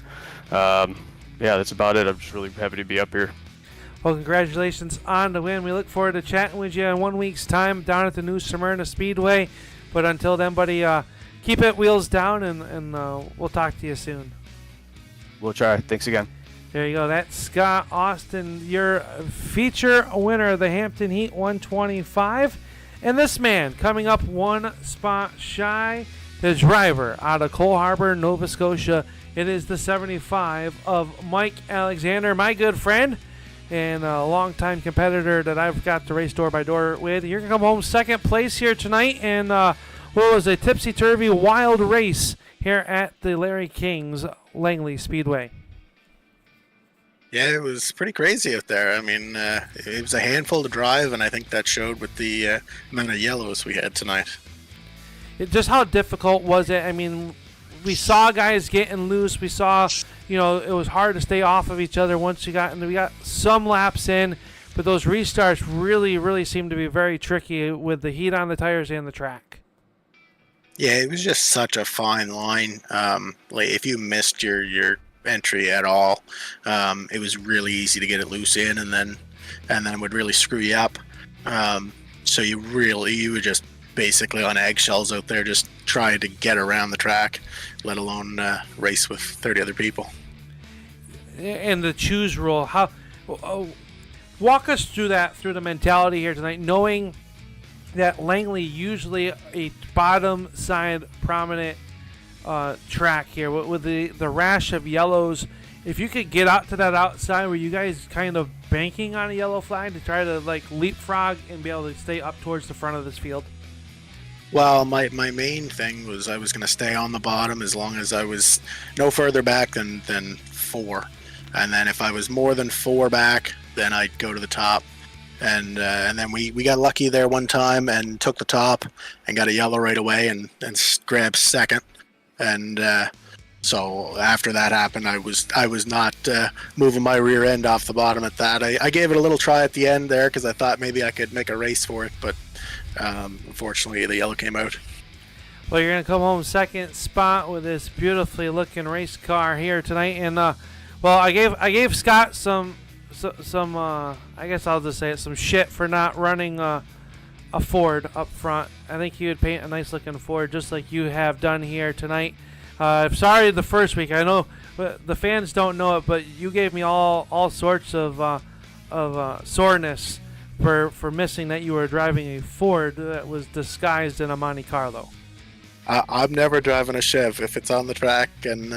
Yeah, that's about it. I'm just really happy to be up here. Well, congratulations on the win. We look forward to chatting with you in 1 week's time down at the New Smyrna Speedway. But until then, buddy, keep it wheels down, and we'll talk to you soon. We'll try. Thanks again. There you go. That's Scott Austin, your feature winner of the Hampton Heat 125. And this man, coming up one spot shy, the driver out of Cole Harbour, Nova Scotia. It is the 75 of Mike Alexander, my good friend, and a longtime competitor that I've got to race door by door with. You're going to come home second place here tonight, and what was a tipsy-turvy wild race here at the Larry King's Langley Speedway. Yeah, it was pretty crazy out there. I mean, it was a handful to drive, and I think that showed with the amount of yellows we had tonight. Just how difficult was it? I mean, we saw guys getting loose. We saw, it was hard to stay off of each other once we got some laps in, but those restarts really, really seemed to be very tricky with the heat on the tires and the track. Yeah, it was just such a fine line. Like if you missed your entry at all, it was really easy to get it loose in, and then it would really screw you up. So you were just basically on eggshells out there, just trying to get around the track, let alone race with 30 other people. And the choose rule, walk us through the mentality here tonight, knowing that Langley usually a bottom side prominent track here with the rash of yellows. If you could get out to that outside, were you guys kind of banking on a yellow flag to try to leapfrog and be able to stay up towards the front of this field? Well, my main thing was I was going to stay on the bottom as long as I was no further back than 4, and then if I was more than 4 back, then I'd go to the top. And then we got lucky there one time and took the top and got a yellow right away and grabbed second. And so after that happened, I was not moving my rear end off the bottom at that. I gave it a little try at the end there because I thought maybe I could make a race for it, but unfortunately the yellow came out. Well, you're going to come home second spot with this beautifully looking race car here tonight. And, well, I gave Scott some I guess I'll just say it, some shit for not running a Ford up front. I think he would paint a nice looking Ford just like you have done here tonight. Sorry the first week. I know the fans don't know it, but you gave me all sorts of soreness for missing that you were driving a Ford that was disguised in a Monte Carlo. I'm never driving a Chev if it's on the track and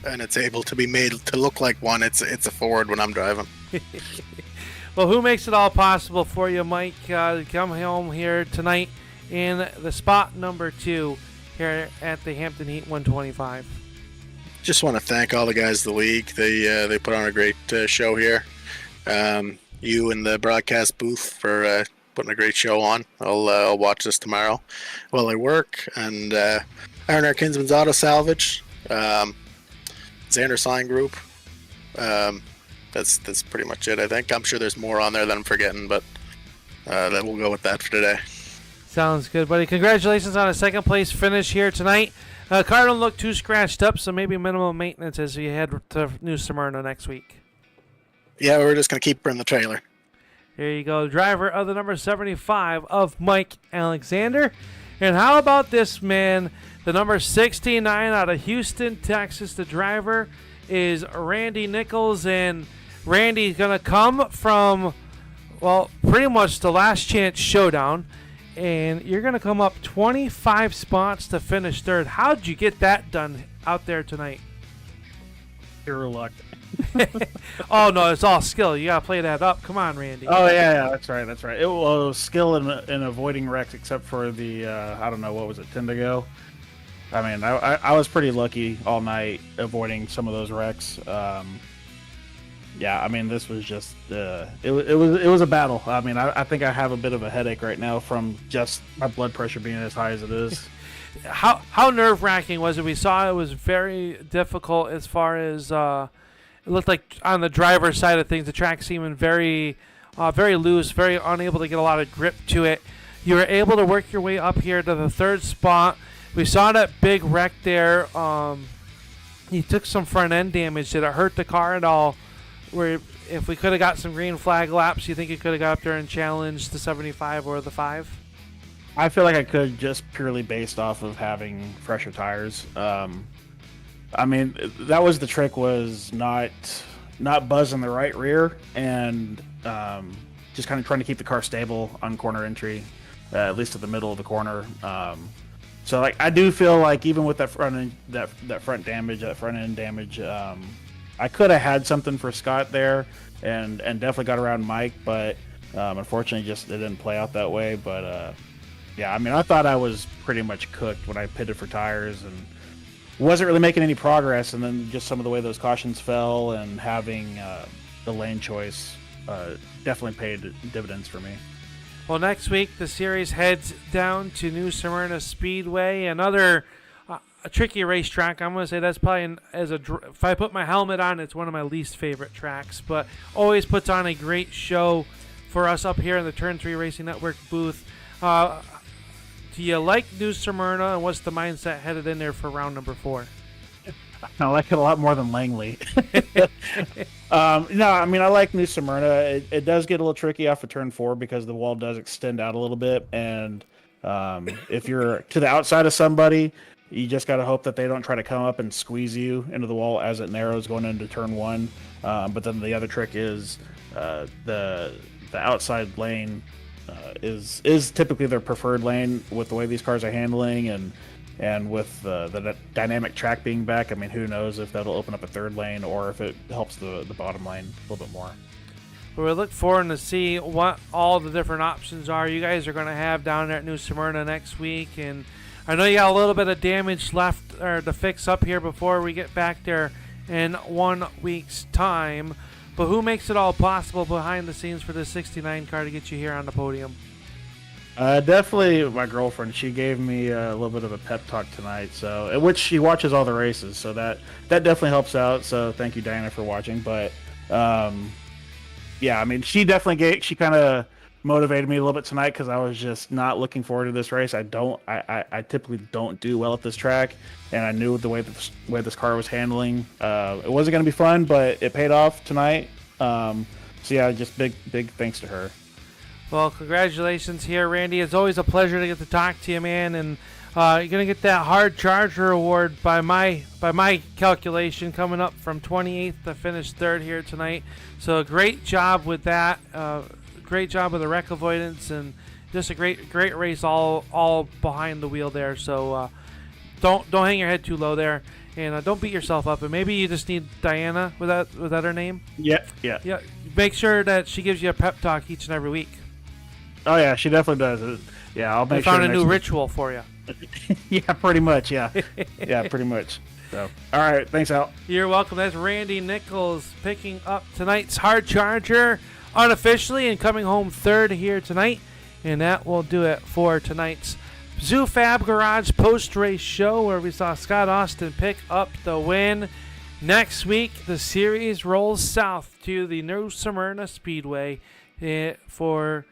it's able to be made to look like one. It's a Ford when I'm driving. Well, who makes it all possible for you, Mike? Come home here tonight in the spot number 2 here at the Hampton Heat 125. Just want to thank all the guys of the league. They put on a great show here. You and the broadcast booth for putting a great show on. I'll watch this tomorrow while I work. And R&R Kinsman's Auto Salvage, Xander Sign Group. That's pretty much it, I think. I'm sure there's more on there that I'm forgetting, but that we'll go with that for today. Sounds good, buddy. Congratulations on a second place finish here tonight. Car don't look too scratched up, so maybe minimal maintenance as we head to New Smyrna next week. Yeah, we're just going to keep her in the trailer. Here you go, driver of the number 75 of Mike Alexander. And how about this man, the number 69 out of Houston, Texas. The driver is Randy Nichols, and Randy's going to come from, well, pretty much the last chance showdown. And you're going to come up 25 spots to finish third. How'd you get that done out there tonight? Pure luck. Oh, no, it's all skill. You got to play that up. Come on, Randy. Oh, yeah, that's right. It was skill in avoiding wrecks except for the, I don't know, what was it, 10 to go? I mean, I was pretty lucky all night avoiding some of those wrecks. Yeah, I mean, this was just it was a battle. I mean, I think I have a bit of a headache right now from just my blood pressure being as high as it is. How nerve-wracking was it? We saw it was very difficult as far as it looked like on the driver's side of things, the track seeming very loose, very unable to get a lot of grip to it. You were able to work your way up here to the third spot. We saw that big wreck there. You took some front end damage. Did it hurt the car at all? Where if we could have got some green flag laps, you think you could have got up there and challenged the 75 or the 5? I feel like I could just purely based off of having fresher tires. I mean, that was the trick, was not buzzing the right rear and just kind of trying to keep the car stable on corner entry, at least at the middle of the corner. So like I do feel like even with that front end, that front end damage, I could have had something for Scott there and definitely got around Mike, but unfortunately just it didn't play out that way. But yeah, I mean, I thought I was pretty much cooked when I pitted for tires and wasn't really making any progress. And then just some of the way those cautions fell and having the lane choice definitely paid dividends for me. Well, next week the series heads down to New Smyrna Speedway, another a tricky racetrack. I'm going to say that's probably, if I put my helmet on, it's one of my least favorite tracks, but always puts on a great show for us up here in the Turn 3 Racing Network booth. Do you like New Smyrna, and what's the mindset headed in there for round number 4? I like it a lot more than Langley. No, I mean, I like New Smyrna. It does get a little tricky off of turn 4 because the wall does extend out a little bit. And if you're to the outside of somebody, you just got to hope that they don't try to come up and squeeze you into the wall as it narrows going into turn 1. But then the other trick is the outside lane is typically their preferred lane with the way these cars are handling and with the dynamic track being back. I mean, who knows if that'll open up a third lane or if it helps the bottom lane a little bit more. We look forward to see what all the different options are you guys are going to have down there at New Smyrna next week. And I know you got a little bit of damage left or to fix up here before we get back there in 1 week's time. But who makes it all possible behind the scenes for this 69 car to get you here on the podium? Definitely my girlfriend. She gave me a little bit of a pep talk tonight, so which she watches all the races, so that definitely helps out. So thank you, Diana, for watching. But yeah, I mean, she kind of motivated me a little bit tonight because I was just not looking forward to this race. I typically don't do well at this track, and I knew the way this car was handling. It wasn't going to be fun, but it paid off tonight. So yeah, just big thanks to her. Well, congratulations here, Randy. It's always a pleasure to get to talk to you, man. And you're gonna get that hard charger award by my calculation, coming up from 28th to finish 3rd here tonight. So great job with that. Great job with the wreck avoidance, and just a great race all behind the wheel there. So don't hang your head too low there, and don't beat yourself up. And maybe you just need Diana. Was that her name? Yeah. Make sure that she gives you a pep talk each and every week. Oh yeah, she definitely does. Yeah, I'll make sure. I found a new ritual for you. Yeah, pretty much. Yeah, yeah, pretty much. So, all right, thanks, Al. You're welcome. That's Randy Nichols picking up tonight's hard charger unofficially and coming home 3rd here tonight. And that will do it for tonight's ZooFab Garage post-race show, where we saw Scott Austin pick up the win. Next week, the series rolls south to the New Smyrna Speedway for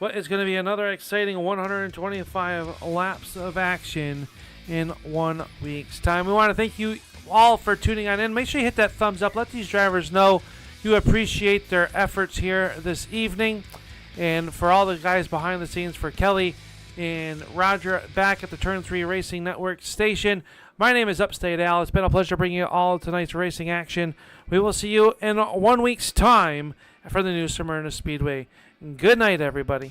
what is going to be another exciting 125 laps of action in 1 week's time. We want to thank you all for tuning on in. Make sure you hit that thumbs up. Let these drivers know you appreciate their efforts here this evening. And for all the guys behind the scenes, for Kelly and Roger back at the Turn 3 Racing Network station, my name is Upstate Al. It's been a pleasure bringing you all tonight's racing action. We will see you in 1 week's time for the New Smyrna Speedway. Good night, everybody.